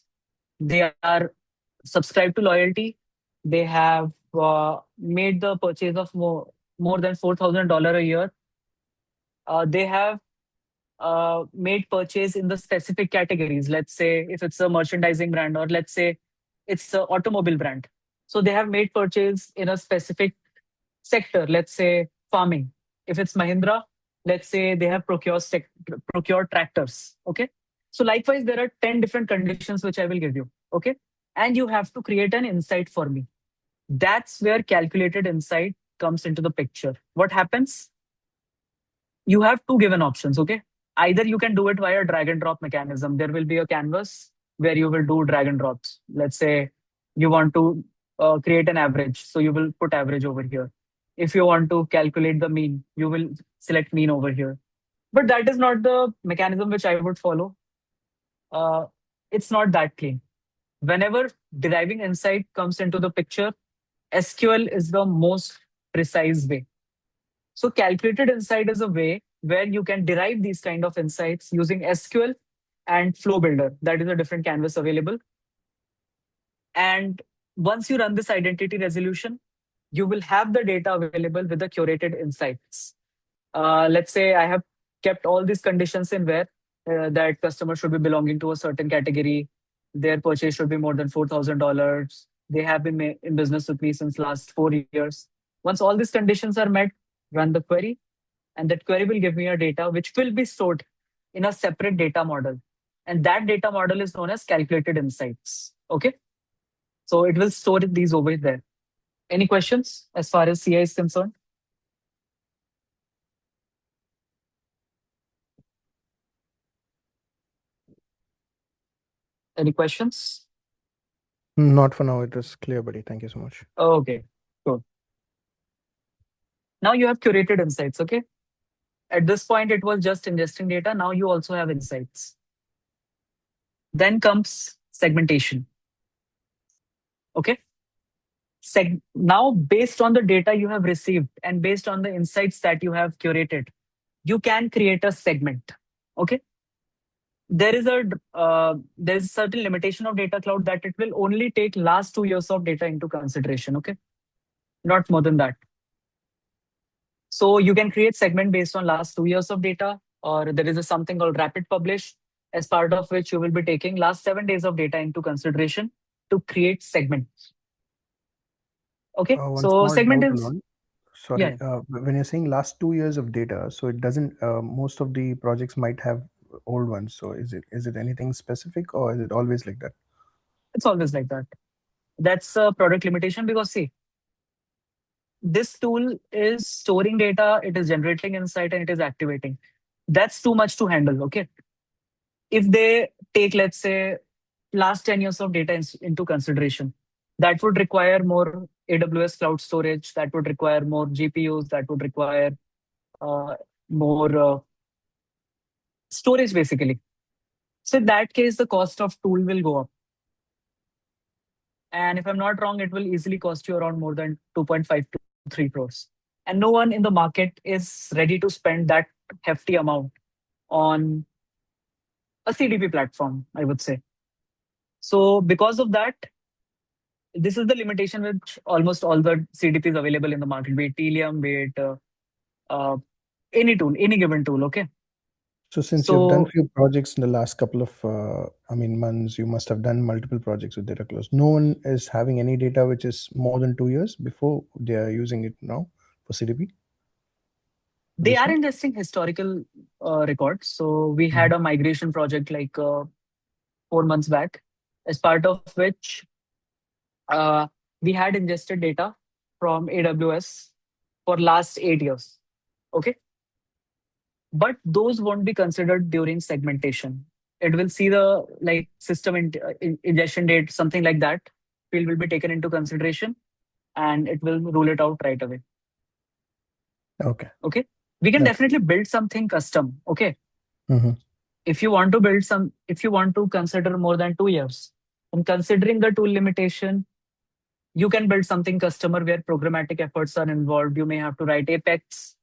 They are subscribed to loyalty. They have made the purchase of more than $4,000 a year. They have made purchase in the specific categories. Let's say if it's a merchandising brand, or let's say it's an automobile brand. So they have made purchase in a specific sector. Let's say farming. If it's Mahindra, let's say they have procured tractors. Okay. So likewise, there are 10 different conditions which I will give you. Okay. And you have to create an insight for me. That's where calculated insight comes into the picture. What happens? You have two given options. Okay. Either you can do it via drag and drop mechanism. There will be a canvas where you will do drag and drops. Let's say you want to create an average. So you will put average over here. If you want to calculate the mean, you will select mean over here. But that is not the mechanism which I would follow. It's not that clean. Whenever deriving insight comes into the picture, SQL is the most precise way. So calculated insight is a way where you can derive these kind of insights using SQL and Flow Builder. That is a different canvas available. And once you run this identity resolution, you will have the data available with the curated insights. Let's say I have kept all these conditions in where that customer should be belonging to a certain category. Their purchase should be more than $4,000. They have been in business with me since last 4 years. Once all these conditions are met, run the query, and that query will give me a data which will be stored in a separate data model. And that data model is known as calculated insights. Okay. So it will store these over there. Any questions as far as CI is concerned? Any questions? Not for now. It is clear, buddy. Thank you so much. Okay, cool. Now you have curated insights. Okay. At this point, it was just ingesting data. Now you also have insights. Then comes segmentation. Okay. Now, based on the data you have received and based on the insights that you have curated, you can create a segment. Okay. There's certain limitation of data cloud that it will only take last 2 years of data into consideration. Okay. Not more than that. So you can create segment based on last 2 years of data, or there is something called rapid publish, as part of which you will be taking last 7 days of data into consideration to create segments. Okay, One so small segment doubt, is Alon. Sorry, when you're saying last 2 years of data, so it doesn't. Most of the projects might have old ones. So is it anything specific, or is it always like that? It's always like that. That's a product limitation, because see, this tool is storing data, it is generating insight, and it is activating. That's too much to handle. Okay, if they take, let's say, last 10 years of data into consideration, that would require more AWS cloud storage, that would require more GPUs, that would require more storage basically. So in that case, the cost of tool will go up. And if I'm not wrong, it will easily cost you around more than 2.5 to 3 crores. And no one in the market is ready to spend that hefty amount on a CDP platform, I would say. So because of that, this is the limitation which almost all the CDPs available in the market, be it Telium, be it uh, any tool, any given tool. Okay. So since you've done So few projects in the last couple of, months, you must have done multiple projects with data close. No one is having any data which is more than 2 years before they are using it now for CDP for they this are one. ingesting historical records. So we had Mhm. a migration project like 4 months back, as part of which uh, we had ingested data from AWS for last 8 years. Okay. But those won't be considered during segmentation. It will see the like system ingestion date, something like that. Field will be taken into consideration and it will rule it out right away. Okay. Okay. We can Okay. definitely build something custom. Okay. Mhm. If you want to build some, if you want to consider more than 2 years, and considering the tool limitation, you can build something customer where programmatic efforts are involved. You may have to write Apex.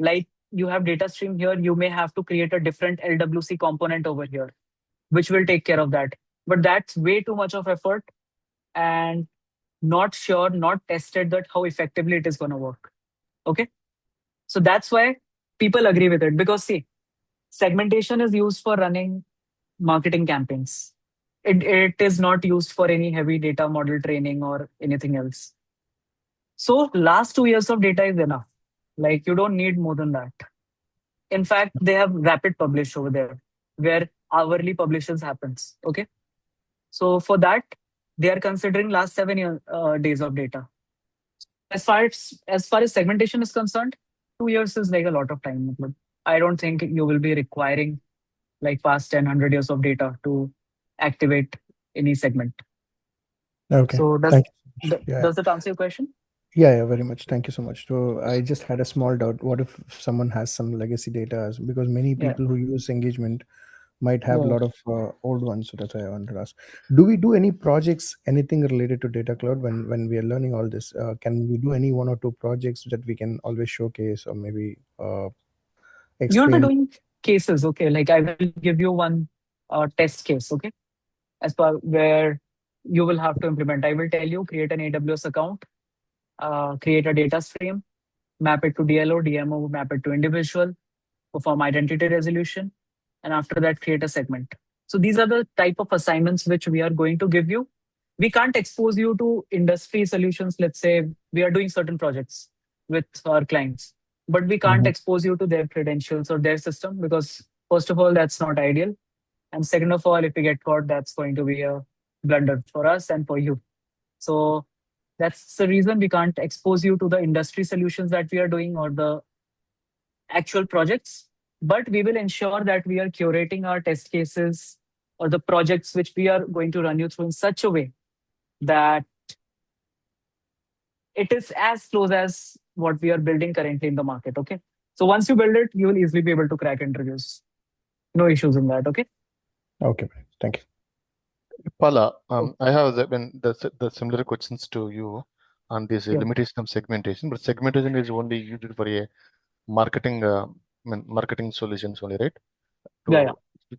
Like you have data stream here, you may have to create a different LWC component over here, which will take care of that. But that's way too much of effort and not sure, not tested that how effectively it is going to work. Okay. So that's why people agree with it because see, segmentation is used for running marketing campaigns. It is not used for any heavy data model training or anything else. So last 2 years of data is enough. Like you don't need more than that. In fact, they have rapid publish over there where hourly publishes happens. Okay. So for that, they are considering last 7 days of data. As far as segmentation is concerned, 2 years is like a lot of time. Matlab, I don't think you will be requiring like past 10, 100 years of data to activate any segment. Okay. So Thank you so much. does that answer your question? Yeah, very much. Thank you so much. So I just had a small doubt. What if someone has some legacy data? Because many Yeah. people who use engagement might have a Yeah. lot of old ones. So that's why I wanted to ask. Do we do any projects, anything related to data cloud when we are learning all this? Can we do any one or two projects that we can always showcase or maybe You will be explain? doing cases. Okay. Like I will give you one test case. Okay. As per where you will have to implement. I will tell you create an AWS account, create a data stream, map it to DLO, DMO, map it to individual, perform identity resolution, and after that, create a segment. So these are the type of assignments which we are going to give you. We can't expose you to industry solutions. Let's say we are doing certain projects with our clients, but we can't Mhm. expose you to their credentials or their system because, first of all, that's not ideal. And second of all, if we get caught, that's going to be a blunder for us and for you. So that's the reason we can't expose you to the industry solutions that we are doing or the actual projects. But we will ensure that we are curating our test cases or the projects which we are going to run you through in such a way that it is as close as what we are building currently in the market. Okay. So once you build it, you will easily be able to crack interviews. No issues in that. Okay. Okay, thank you. Pala, Oh, I have the similar questions to you on this yeah. limitation of segmentation, but segmentation is only used for a marketing marketing solutions only, right? Yeah. Yeah.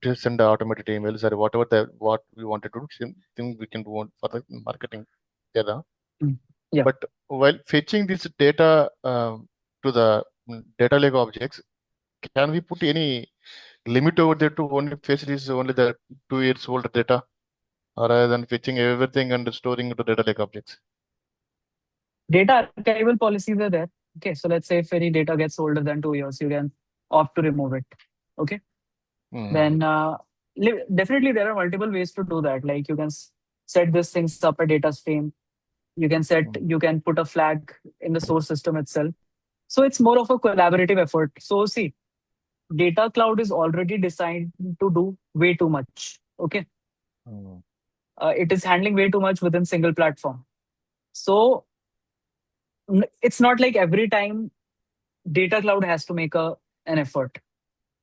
To send automated emails or whatever what we wanted to do, same thing we can do for the marketing data. Mm. Yeah. But while fetching this data to the data lake objects, can we put any limit over there to only fetch this only the 2 years old data, rather than fetching everything and storing into data lake objects? Data archival policies are there. Okay. So let's say if any data gets older than 2 years, you can opt to remove it. Okay. Then definitely there are multiple ways to do that. Like you can set these things up a data stream. You can put a flag in the source system itself. So it's more of a collaborative effort. So see, data cloud is already designed to do way too much. Okay. Mm. it is handling way too much within single platform. So it's not like every time data cloud has to make an effort.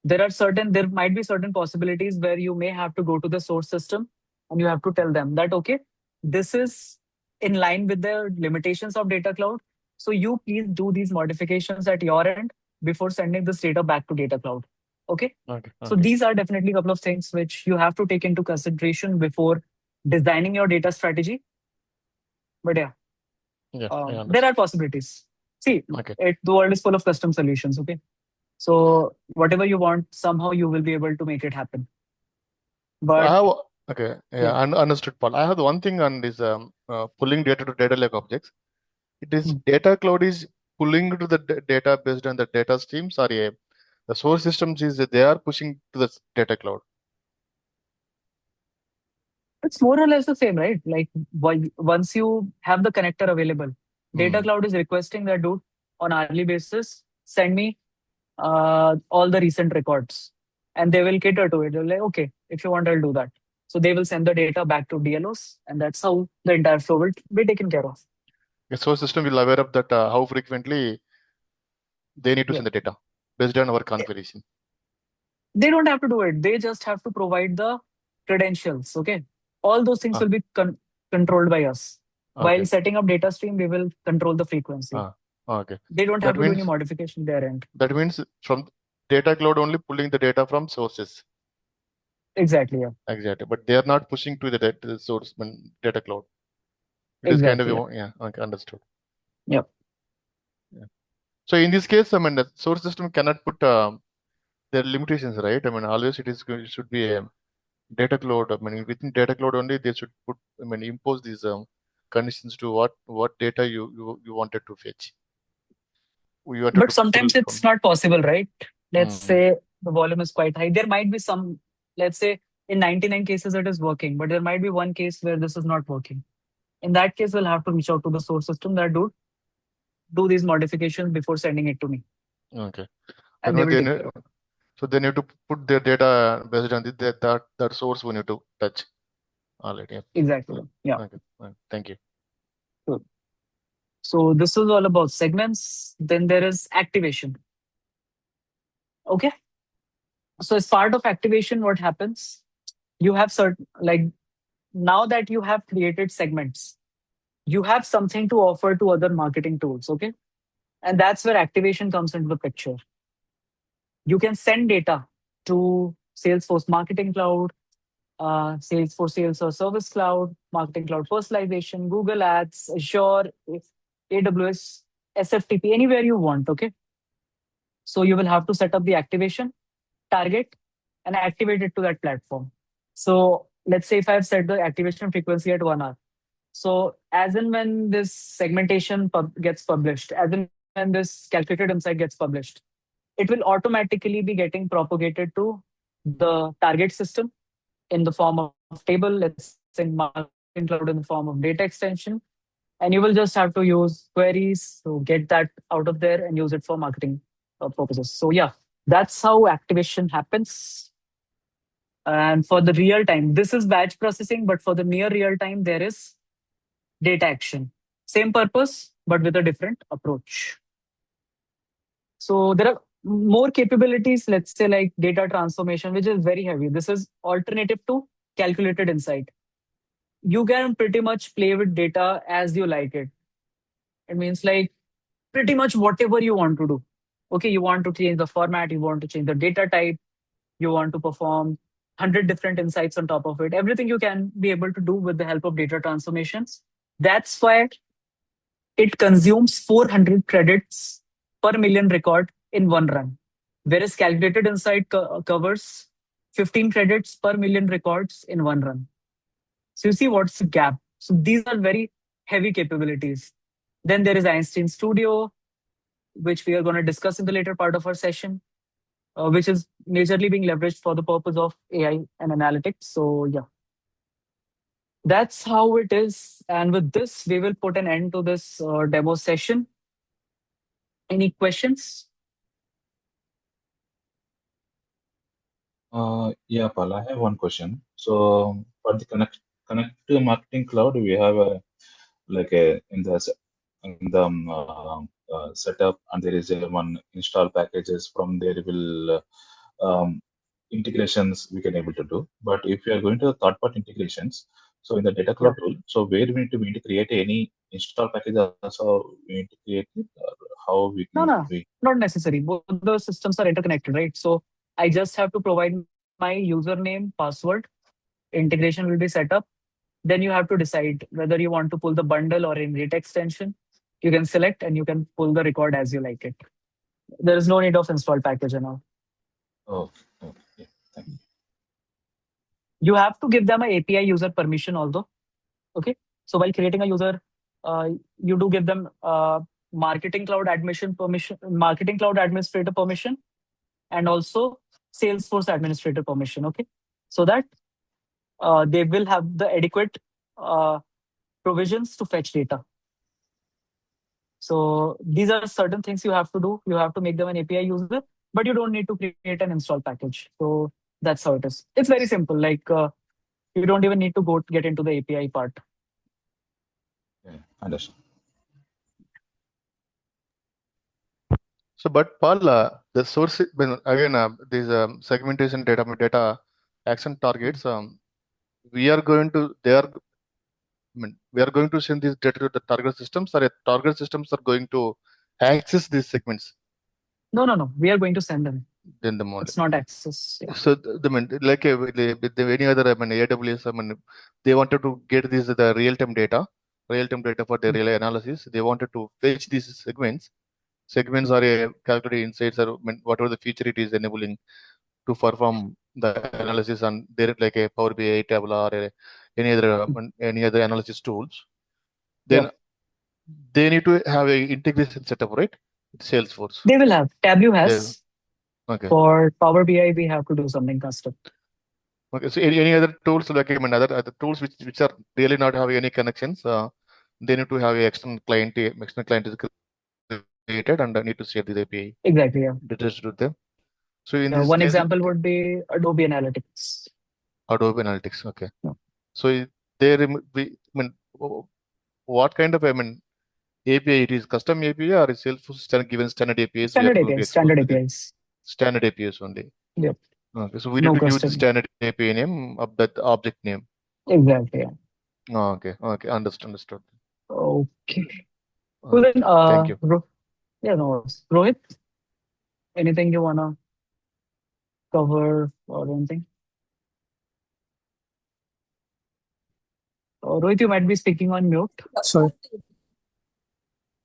There might be certain possibilities where you may have to go to the source system and you have to tell them that, okay, this is in line with the limitations of data cloud. So you please do these modifications at your end before sending this data back to data cloud. Okay. Okay. So Okay. these are definitely a couple of things which you have to take into consideration before designing your data strategy. But yeah, Yeah, I there understand. are possibilities. See, Okay. the world is full of custom solutions. Okay. So whatever you want, somehow you will be able to make it happen. I But have okay. Yeah, yeah, understood, Paul. I have one thing on this pulling data to data lake objects. It is Hmm. data cloud is pulling to the data based on the data streams, or the source systems is that they are pushing to the data cloud. it's more or less the same, right? Like once you have the connector available, data cloud is requesting that, dude, on hourly basis, send me all the recent records, and they will cater to it. They're like, okay, if you want, I'll do that. So they will send the data back to DLOs, and that's how the entire flow will be taken care of. The source system will aware of that how frequently they need to Yeah. send the data based on our configuration. They don't have to do it. They just have to provide the credentials. Okay. All those things Ah, will be controlled by us. While okay. setting up data stream, we will control the frequency. Okay. They don't That have to do any means modification their end. from data cloud only pulling the data from sources. Exactly. Yeah. Exactly. But they are not pushing to the data source data cloud. It is kind of Exactly. Yeah. okay, understood. Yep. Yeah. So in this case, I mean, the source system cannot put their limitations, right? I mean, always it should be a data cloud. I mean, within data cloud only they should put. I mean, impose these conditions to what data you wanted to fetch. You wanted But to pull sometimes it's from. not possible, right? Let's Mm-hmm. say the volume is quite high. There might be some, let's say in 99 cases it is working, but there might be one case where this is not working. In that case, we'll have to reach out to the source system that do these modifications before sending it to me. Okay. And they will take Then care of it. so they need to put their data based on that source we need to touch. All right. Yeah. Exactly. Yeah. Okay. Thank you. Cool. So this is all about segments. Then there is activation. Okay. So as part of activation, what happens? You have certain, like, now that you have created segments, you have something to offer to other marketing tools. Okay. And that's where activation comes into the picture. You can send data to Salesforce Marketing Cloud, Salesforce Sales or Service Cloud, Marketing Cloud Personalization, Google Ads, Azure, AWS, SFTP, anywhere you want. Okay. So you will have to set up the activation, target, and activate it to that platform. So let's say if I've set the activation frequency at 1 hour. So as and when this segmentation gets published, as and when this calculated insight gets published, it will automatically be getting propagated to the target system in the form of table, let's say in Marketing Cloud in the form of data extension. And you will just have to use queries to get that out of there and use it for marketing purposes. So yeah, that's how activation happens. And for the real time, this is batch processing, but for the near real time, there is data action. Same purpose, but with a different approach. So there are more capabilities, let's say like data transformation, which is very heavy. This is alternative to calculated insight. You can pretty much play with data as you like it. It means like pretty much whatever you want to do. Okay, you want to change the format, you want to change the data type, you want to perform 100 different insights on top of it. Everything you can be able to do with the help of data transformations. That's why it consumes 400 credits per million record in one run, whereas calculated insight covers 15 credits per million records in one run. So you see what's the gap. So these are very heavy capabilities. Then there is Einstein Studio, which we are going to discuss in the later part of our session, which is majorly being leveraged for the purpose of AI and analytics. So yeah, that's how it is. And with this, we will put an end to this demo session. Any questions? Yeah, Paul, I have one question. So for the connect to Marketing Cloud, we have a like a in the setup, and there is a one install packages. From there will integrations we can able to do. But if you are going to the third party integrations, so in the data Yeah. cloud tool, so where we need to create any install package, also we need to create it, or how we No, can no, we not necessary. Both the systems are interconnected, right? So I just have to provide my username, password, integration will be set up. Then you have to decide whether you want to pull the bundle or in rate extension. You can select and you can pull the record as you like it. There is no need of install package and all. okay, yeah, thank you. You have to give them a API user permission also. Okay. So while creating a user, you do give them marketing cloud admission permission, marketing cloud administrator permission, and also Salesforce administrator permission. Okay. So that they will have the adequate uh, provisions to fetch data. So these are certain things you have to do. You have to make them an API user, but you don't need to create an install package. So that's how it is. It's very simple. Like you don't even need to go get into the API part. Yeah, understand. So, but Paul, the source when again these segmentation data action targets. We are going to they are. I mean, we are going to send these data to the target systems, or target systems are going to access these segments. No. We are going to send them. Then the model. It's not access. Yeah. So the like with any other AWS, they wanted to get this the real time data for the real analysis. They wanted to fetch these segments. Segments are a calculated insights, or whatever the feature it is enabling to perform the analysis on there, like a Power BI, Tableau, or any other analysis tools. Then Yeah. they need to have a integration setup, right? With Salesforce. They will have. Tableau has. Okay. For Power BI, we have to do something custom. Okay. So any other tools, like other tools which are really not having any connections, they need to have a external client. External client is created and need to share the API Exactly. Yeah. details to them. So in Yeah, this one case, example would be Adobe Analytics. Adobe Analytics. Okay. Yeah. So there, what kind of API it is? Custom API or is Salesforce given standard APIs we Standard have to be APIs. Standard exposed to the APIs. standard APIs only? Yep. Okay. So we need No to use the custom. standard API name of that object name. Exactly. Yeah. Oh, okay. Okay. Understood. Okay. So then, Thank you. yeah, no worries. Rohit, anything you wanna cover or anything? Rohit, you might be speaking on mute. Sorry.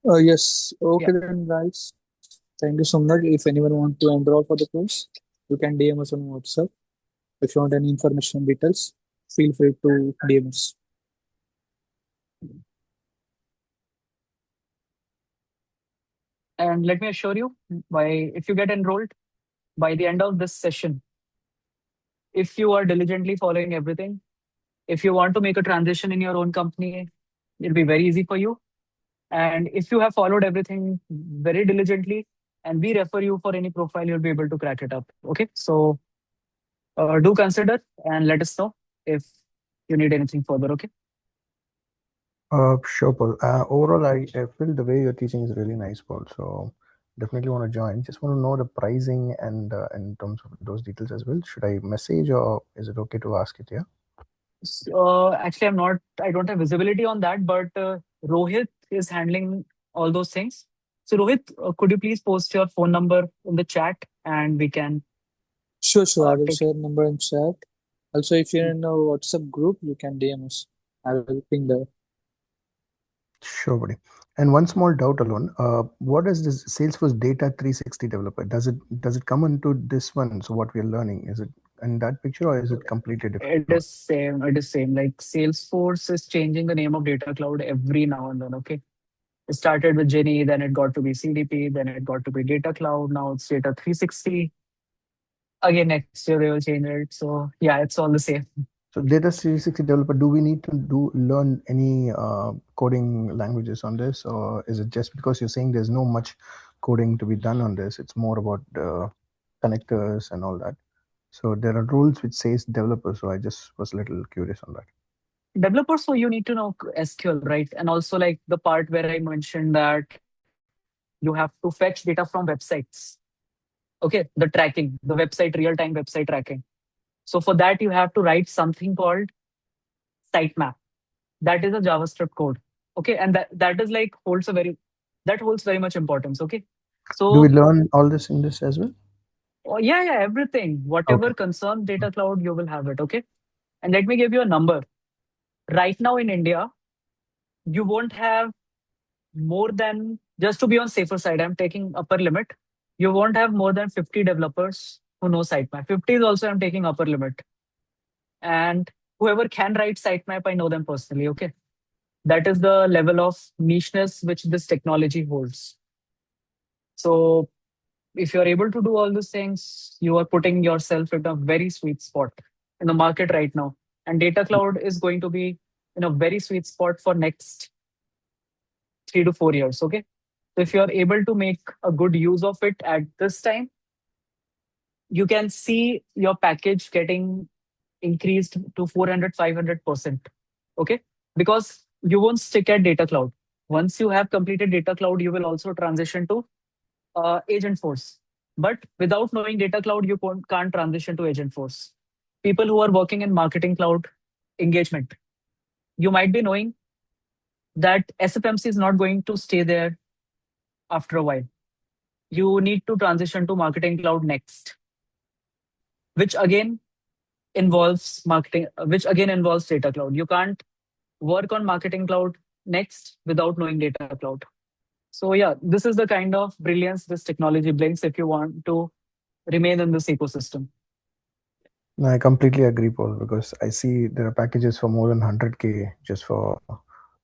Yes. Yeah. Okay then, guys. Thank you so much. If anyone want to enroll for the course, you can DM us on WhatsApp. If you want any information details, feel free to DM us. And let me assure you, if you get enrolled by the end of this session, if you are diligently following everything, if you want to make a transition in your own company, it'll be very easy for you. And if you have followed everything very diligently and we refer you for any profile, you'll be able to crack it up. Okay. So do consider and let us know if you need anything further. Okay. Sure, Paul. Overall, I feel the way you're teaching is really nice, Paul. So definitely want to join. Just want to know the pricing and in terms of those details as well. Should I message or is it okay to ask it here? Actually, I don't have visibility on that, but Rohit is handling all those things. So Rohit, could you please post your phone number in the chat and we can Sure. I will take. share number in chat. Also, if you're in a WhatsApp group, you can DM us. I will ping there. Sure, buddy. And one small doubt alone. What is this Salesforce Data 360 developer? Does it come into this one? So what we are learning, is it in that picture or is it completely different? It is same. It is same. Like Salesforce is changing the name of Data Cloud every now and then. Okay. It started with Jenny, then it got to be CDP, then it got to be Data Cloud. Now it's Data 360. Again, next year they will change it. So yeah, it's all the same. So Data 360 developer, do we need to learn any coding languages on this, or is it just because you're saying there's no much coding to be done on this? It's more about connectors and all that. So there are rules which says developer. So I just was a little curious on that. Developers, so you need to know SQL, right? And also like the part where I mentioned that you have to fetch data from websites. Okay, the tracking, the website, real-time website tracking. So for that, you have to write something called sitemap. That is a JavaScript code. Okay, and that is like holds very much importance. Okay, Do we so learn all this in this as well? oh, yeah, everything, Okay. whatever concerns data cloud, you will have it. Okay, and let me give you a number. Right now in India, you won't have more than, just to be on safer side, I'm taking upper limit. You won't have more than 50 developers who know sitemap. 50 is also I'm taking upper limit. And whoever can write sitemap, I know them personally. Okay. That is the level of nicheness which this technology holds. So if you're able to do all these things, you are putting yourself in a very sweet spot in the market right now. And data cloud is going to be in a very sweet spot for next 3 to 4 years. Okay. So if you're able to make a good use of it at this time, you can see your package getting increased to 400, 500%. Okay. Because you won't stick at data cloud. Once you have completed data cloud, you will also transition to agent force. But without knowing data cloud, you can't transition to agent force. People who are working in marketing cloud engagement, you might be knowing that SFMC is not going to stay there after a while. You need to transition to marketing cloud next, which again which again involves data cloud. You can't work on marketing cloud next without knowing data cloud. So yeah, this is the kind of brilliance this technology brings if you want to remain in this ecosystem. No, I completely agree, Paul, because I see there are packages for more than 100K just for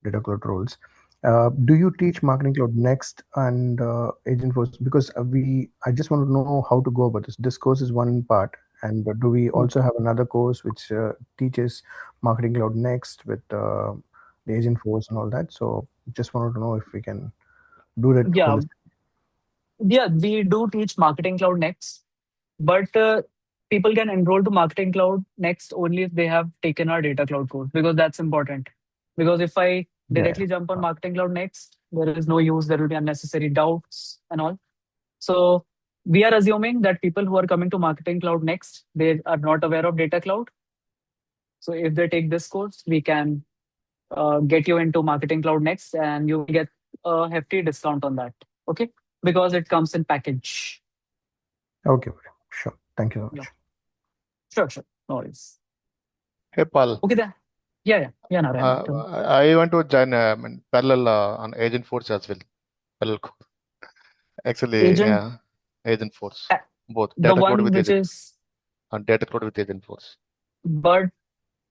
data cloud roles. Do you teach marketing cloud next and agent force? Because I just want to know how to go about this. This course is one part, and do we Hmm. also have another course which teaches marketing cloud next with the agent force and all that? So just wanted to know if we can do that Yeah, holistically. yeah, we do teach marketing cloud next, but people can enroll to marketing cloud next only if they have taken our data cloud course, because that's important. Because if I Yeah, directly jump on marketing cloud next, there is no use, there will be unnecessary doubts and all. So we are assuming that people who are coming to marketing cloud next, they are not aware of data cloud. So if they take this course, we can get you into marketing cloud next, and you will get a hefty discount on that. Okay, because it comes in package. okay, sure. Thank you so Yeah, much. sure, no worries. Hey, Paul. Okay then. Yeah, Narayan. Tell me. I want to join parallel on Agent Force as well. Parallel actually, Agent, yeah, Agent Force, uh, both the data cloud one with which Agent is, and data cloud with Agent Force. but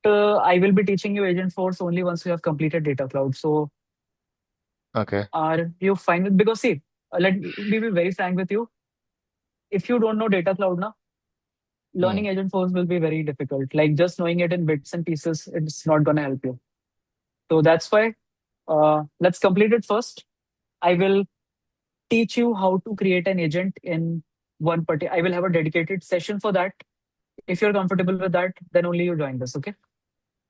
I will be teaching you Agent Force only once you have completed data cloud. So Okay. are you fine with? Because see, let me be very frank with you. If you don't know data cloud now, Hmm. learning Agent Force will be very difficult. Like just knowing it in bits and pieces, it's not gonna help you. So that's why let's complete it first. I will teach you how to create an agent in one particular. I will have a dedicated session for that. If you're comfortable with that, then only you join this, okay?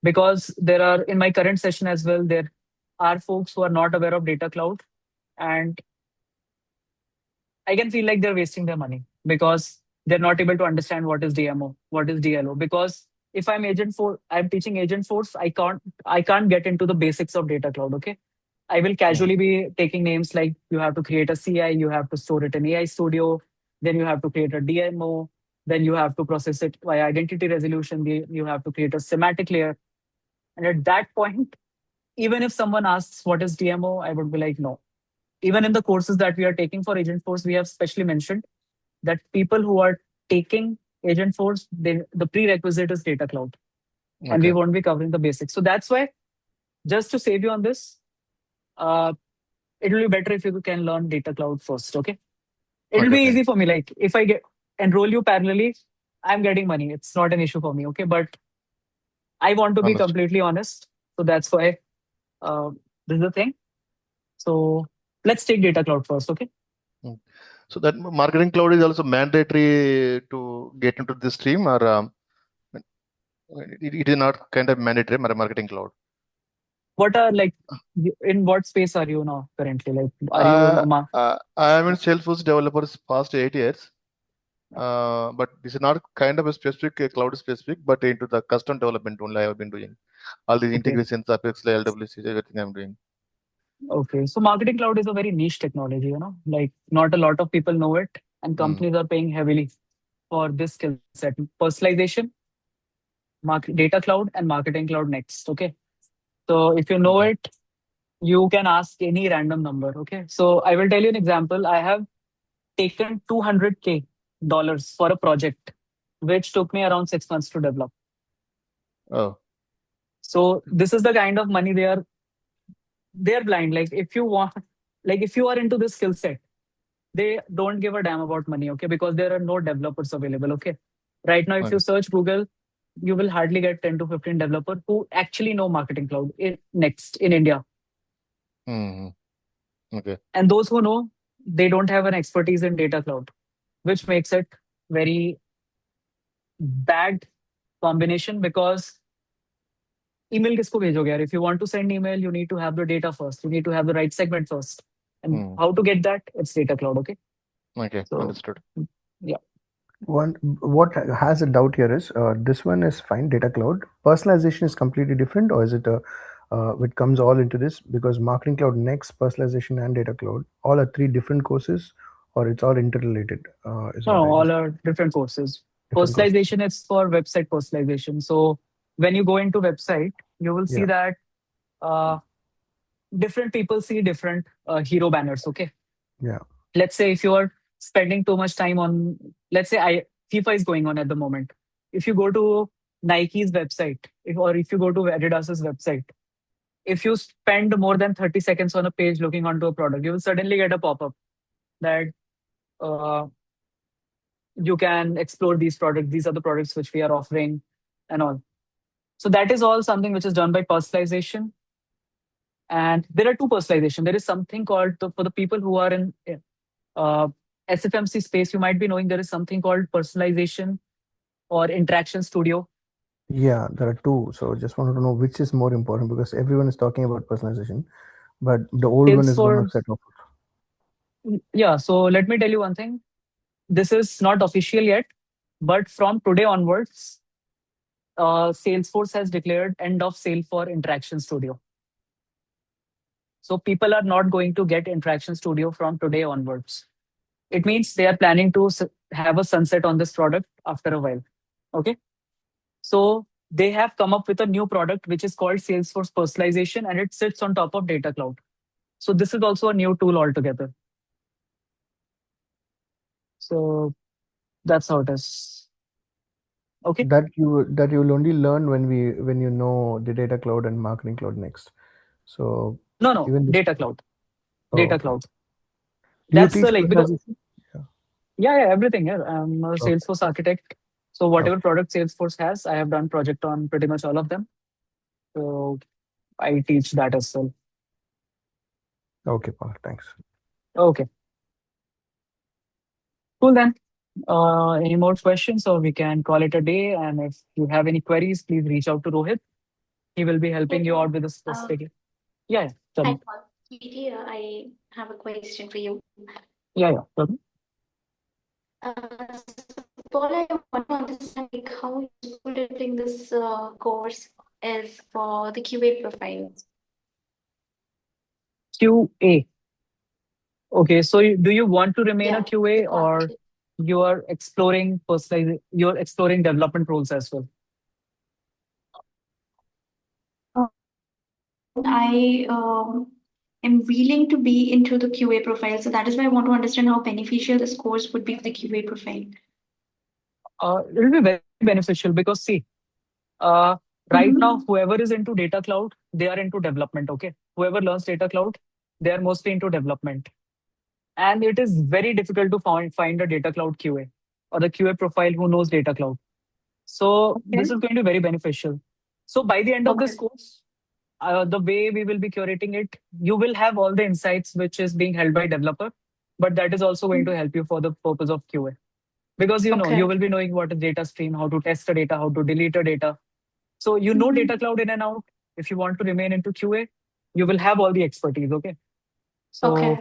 Because there are, in my current session as well, there are folks who are not aware of data cloud, and I can feel like they're wasting their money because they're not able to understand what is DMO, what is DLO. Because if I'm teaching agent force, I can't get into the basics of data cloud. Okay. I will Hmm. casually be taking names like you have to create a CI, you have to store it in AI Studio, then you have to create a DMO, then you have to process it via identity resolution, you have to create a semantic layer. And at that point, even if someone asks what is DMO, I would be like, no. Even in the courses that we are taking for Agent Force, we have specially mentioned that people who are taking Agent Force, the prerequisite is data cloud, and we Okay. won't be covering the basics. So that's why, just to save you on this, uh, it will be better if you can learn data cloud first. Okay, it will Okay. be Okay. easy for me. Like if I get enroll you parallelly, I'm getting money. It's not an issue for me. Okay, but I want to be Understood. completely honest. So that's why uh, this is the thing. So let's take data cloud first. Okay. Hmm. So that marketing cloud is also mandatory to get into this stream, or It is not kind of mandatory marketing cloud. What are like in what space are you now currently? Like, are you I am in Salesforce developers past 8 years. But this is not kind of a specific cloud specific, but into the custom development only I have been doing. All these okay? integrations, Apex, LWC, everything I'm doing. Okay, so marketing cloud is a very niche technology. Like not a lot of people know it, and companies are paying heavily for this skill set: personalization, data cloud, and marketing cloud next. Okay, so if you know it, you can ask any random number. Okay, so I will tell you an example. I have taken $200K for a project, which took me around 6 months to develop. Oh, So this is the kind of money they're blind. Like if you want, like if you are into this skill set, they don't give a damn about money. Okay, because there are no developers available. Okay, right now if you okay. search Google, you will hardly get 10 to 15 developers who actually know marketing cloud next in India. Hmm. Okay. And those who know, they don't have an expertise in data cloud, which makes it very bad combination because email किसको भेजोगे यार? If you want to send email, you need to have the data first. You need to have the right segment first. And how to get that? It's data cloud. Okay. Okay, So understood. yeah. What has a doubt here is this one is fine, data cloud. Personalization is completely different, or is it it comes all into this? Because marketing cloud next, personalization and data cloud all are three different courses, or it's all interrelated. Is No, what I all just are different courses. different courses. Personalization is for website personalization. So when you go into website, you will see Yeah. that different people see different hero banners. Okay. Yeah. Let's say if you are spending too much time on, let's say FIFA is going on at the moment. If you go to Nike's website, or if you go to Adidas's website, if you spend more than 30 seconds on a page looking onto a product, you will suddenly get a pop-up that uh, you can explore these products. These are the products which we are offering and all. So that is all something which is done by personalization. And there are two personalization. There is something called, for the people who are in uh, SFMC space, you might be knowing there is something called personalization or interaction studio. Yeah, there are two. So just wanted to know which is more important, because everyone is talking about personalization, but the old one is gonna Salesforce, set off. yeah. So let me tell you one thing. This is not official yet, but from today onwards, Salesforce has declared end of sale for Interaction Studio. So people are not going to get Interaction Studio from today onwards. It means they are planning to have a sunset on this product after a while. Okay. So they have come up with a new product which is called Salesforce Personalization, and it sits on top of Data Cloud. So this is also a new tool altogether. So that's how it is. Okay. That you will only learn when you know the data cloud and marketing cloud next. So No, even this. Data Cloud. Oh, Data okay. Cloud. Do you That's teach the like because personalization? Yeah. yeah, everything. Yeah, I'm a Okay. Salesforce architect. So whatever Okay. product Salesforce has, I have done project on pretty much all of them. So I teach that as well. Okay, Paul. Thanks. Okay, cool then. Any more questions, or we can call it a day? And if you have any queries, please reach out to Rohit. He will be helping you out with the specific. Yeah, tell me. Hi, Paul. Media, I have a question for you. Yeah, tell me. So Paul, I want to understand like how useful do you think this course is for the QA profiles? QA. Okay, so do you want to remain a Yeah, the QA, or content. you are exploring you're exploring development roles as well? I am willing to be into the QA profile, so that is why I want to understand how beneficial this course would be for the QA profile. It will be very beneficial because see, right now, whoever is into data cloud, they are into development. Okay, whoever learns data cloud, they are mostly into development, and it is very difficult to find a data cloud QA or the QA profile who knows data cloud. So this is going to be very beneficial. So by the end of this course, the way we will be curating it, you will have all the insights which is being held by developer, but that is also going to help you for the purpose of QA. Because you will be knowing what is data stream, how to test the data, how to delete the data. So you know Mhm. data cloud in and out. If you want to remain into QA, you will have all the expertise. Okay. So Okay.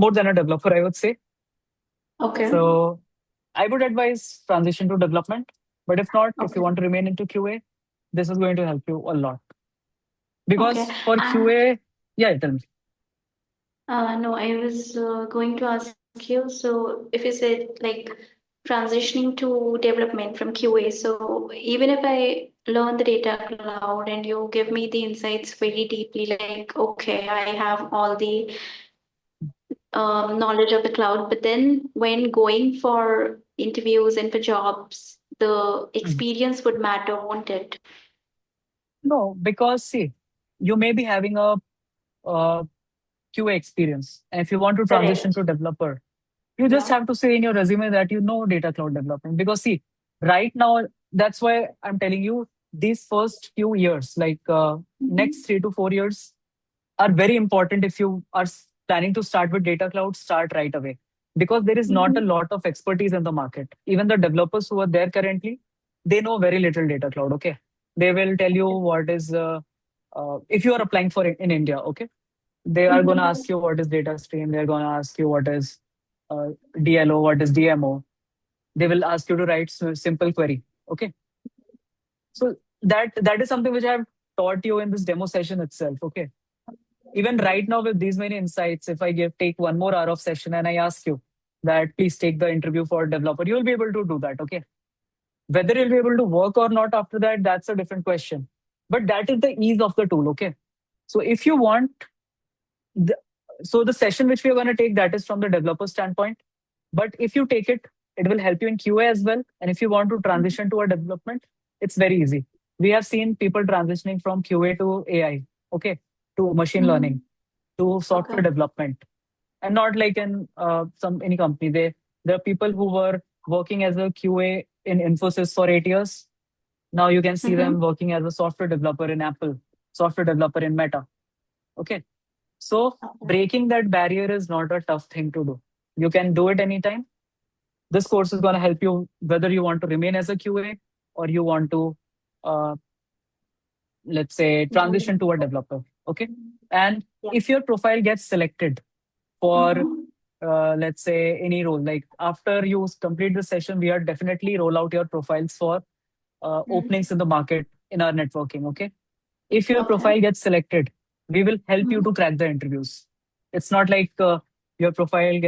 more than a developer, I would say. Okay. So I would advise transition to development. But if not, if Okay. you want to remain into QA, this is going to help you a lot. Okay. Because for And QA, yeah, tell me. no, I was going to ask you. So, if you said like transitioning to development from QA, so even if I learn the data cloud and you give me the insights very deeply, like, okay, I have all the knowledge of the cloud, but then when going for interviews and for jobs, the Mhm. experience would matter, won't it? No, because see, you may be having a uh, QA experience. And if you want to transition Correct. to developer, you just Yeah. have to say in your resume that you know data cloud development. Because see, right now, that's why I'm telling you these first few years, like next Mhm. 3 to 4 years, are very important. If you are planning to start with data cloud, start right away. Because there is not a Mhm. lot of expertise in the market. Even the developers who are there currently, they know very little data cloud. Okay. They will tell you what is, if you are applying for it in India, okay, they are going to Mhm. ask you what is data stream. They're going to ask you what is uh, DLO, what is DMO. They will ask you to write simple query. Okay. So that is something which I've taught you in this demo session itself. Okay. Even right now with these many insights, if I take 1 more hour of session and I ask you that please take the interview for developer, you'll be able to do that. Okay. Whether you'll be able to work or not after that, that's a different question. But that is the ease of the tool. Okay. So if you want, the, so the session which we are going to take, that is from the developer standpoint. But if you take it, it will help you in QA as well. And if you want to transition to a development, it's very easy. We have seen people transitioning from QA to AI, okay, to machine learning, Mhm. to software Okay. development, and not like in some any company. There are people who were working as a QA in Infosys for 8 years. Now you can see them Mhm. working as a software developer in Apple, software developer in Meta. Okay, so Okay. breaking that barrier is not a tough thing to do. You can do it anytime. This course is going to help you whether you want to remain as a QA or you want to, uh, let's say, transition to a developer. Okay, and Yeah. if your profile gets selected for Mhm. let's say any role, like after you complete the session, we are definitely roll out your profiles for Mhm. openings in the market in our networking. Okay, if your Okay. profile gets selected, we will help you Mhm. to crack the interviews. It's not like your profile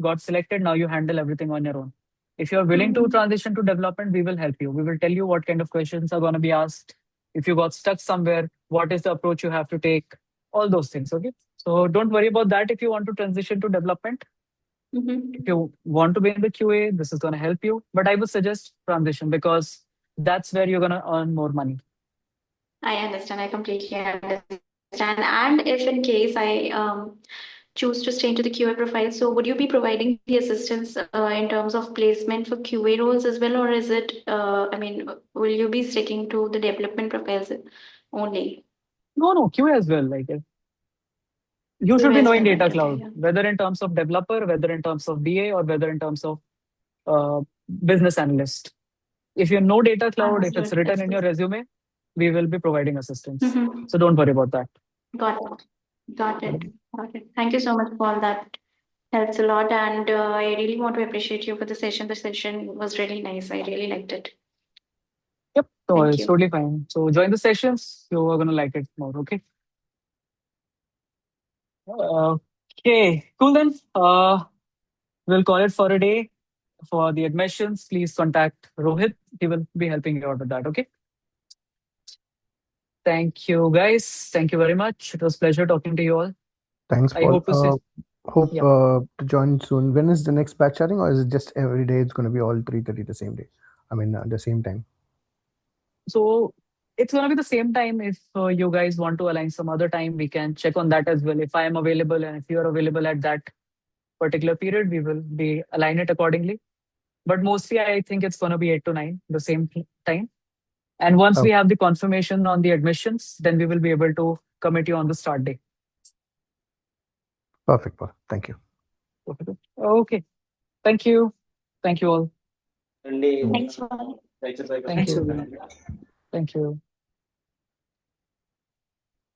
got selected, now you handle everything on your own. If you're willing to Mhm. transition to development, we will help you. We will tell you what kind of questions are going to be asked. If you got stuck somewhere, what is the approach you have to take? All those things. Okay. So don't worry about that if you want to transition to development. If Mhm. you want to be in the QA, this is going to help you. But I would suggest transition because that's where you're going to earn more money. I understand. I completely understand. And if in case I choose to stay into the QA profile, so would you be providing the assistance in terms of placement for QA roles as well, or is it? I mean, will you be sticking to the development profiles only? No, no, QA as well. Like you should QA be as knowing well, right? data Okay, cloud, yeah. whether in terms of developer, whether in terms of BA, or whether in terms of uh, business analyst. If you know data cloud, if it's Understood. written That's in your resume, we will be providing assistance. mm-hmm. So don't worry about that. Got it. Got it. Got it. Thank you so much for all that. Helps a lot, and I really want to appreciate you for the session. The session was really nice. I really liked it. Yep, so Thank it's you. totally fine. So join the sessions. You are gonna like it more. Okay. Okay. Cool then. We'll call it for a day. For the admissions, please contact Rohit. He will be helping you out with that. Okay. Thank you, guys. Thank you very much. It was pleasure talking to you all. Thanks, I Paul. hope to see. Hope Yeah. to join soon. When is the next batch starting, or is it just every day? It's going to be all 3:30 the same day. I mean, the same time. So it's gonna be the same time. If you guys want to align some other time, we can check on that as well. If I am available and if you are available at that particular period, we will be align it accordingly. But mostly, I think it's gonna be 8 to 9, the same time. And once Oh, we have the confirmation on the admissions, then we will be able to commit you on the start day. perfect, Paul. Thank you. Okay. Thank you. Thank you all. Thanks for Thank you. Thank you.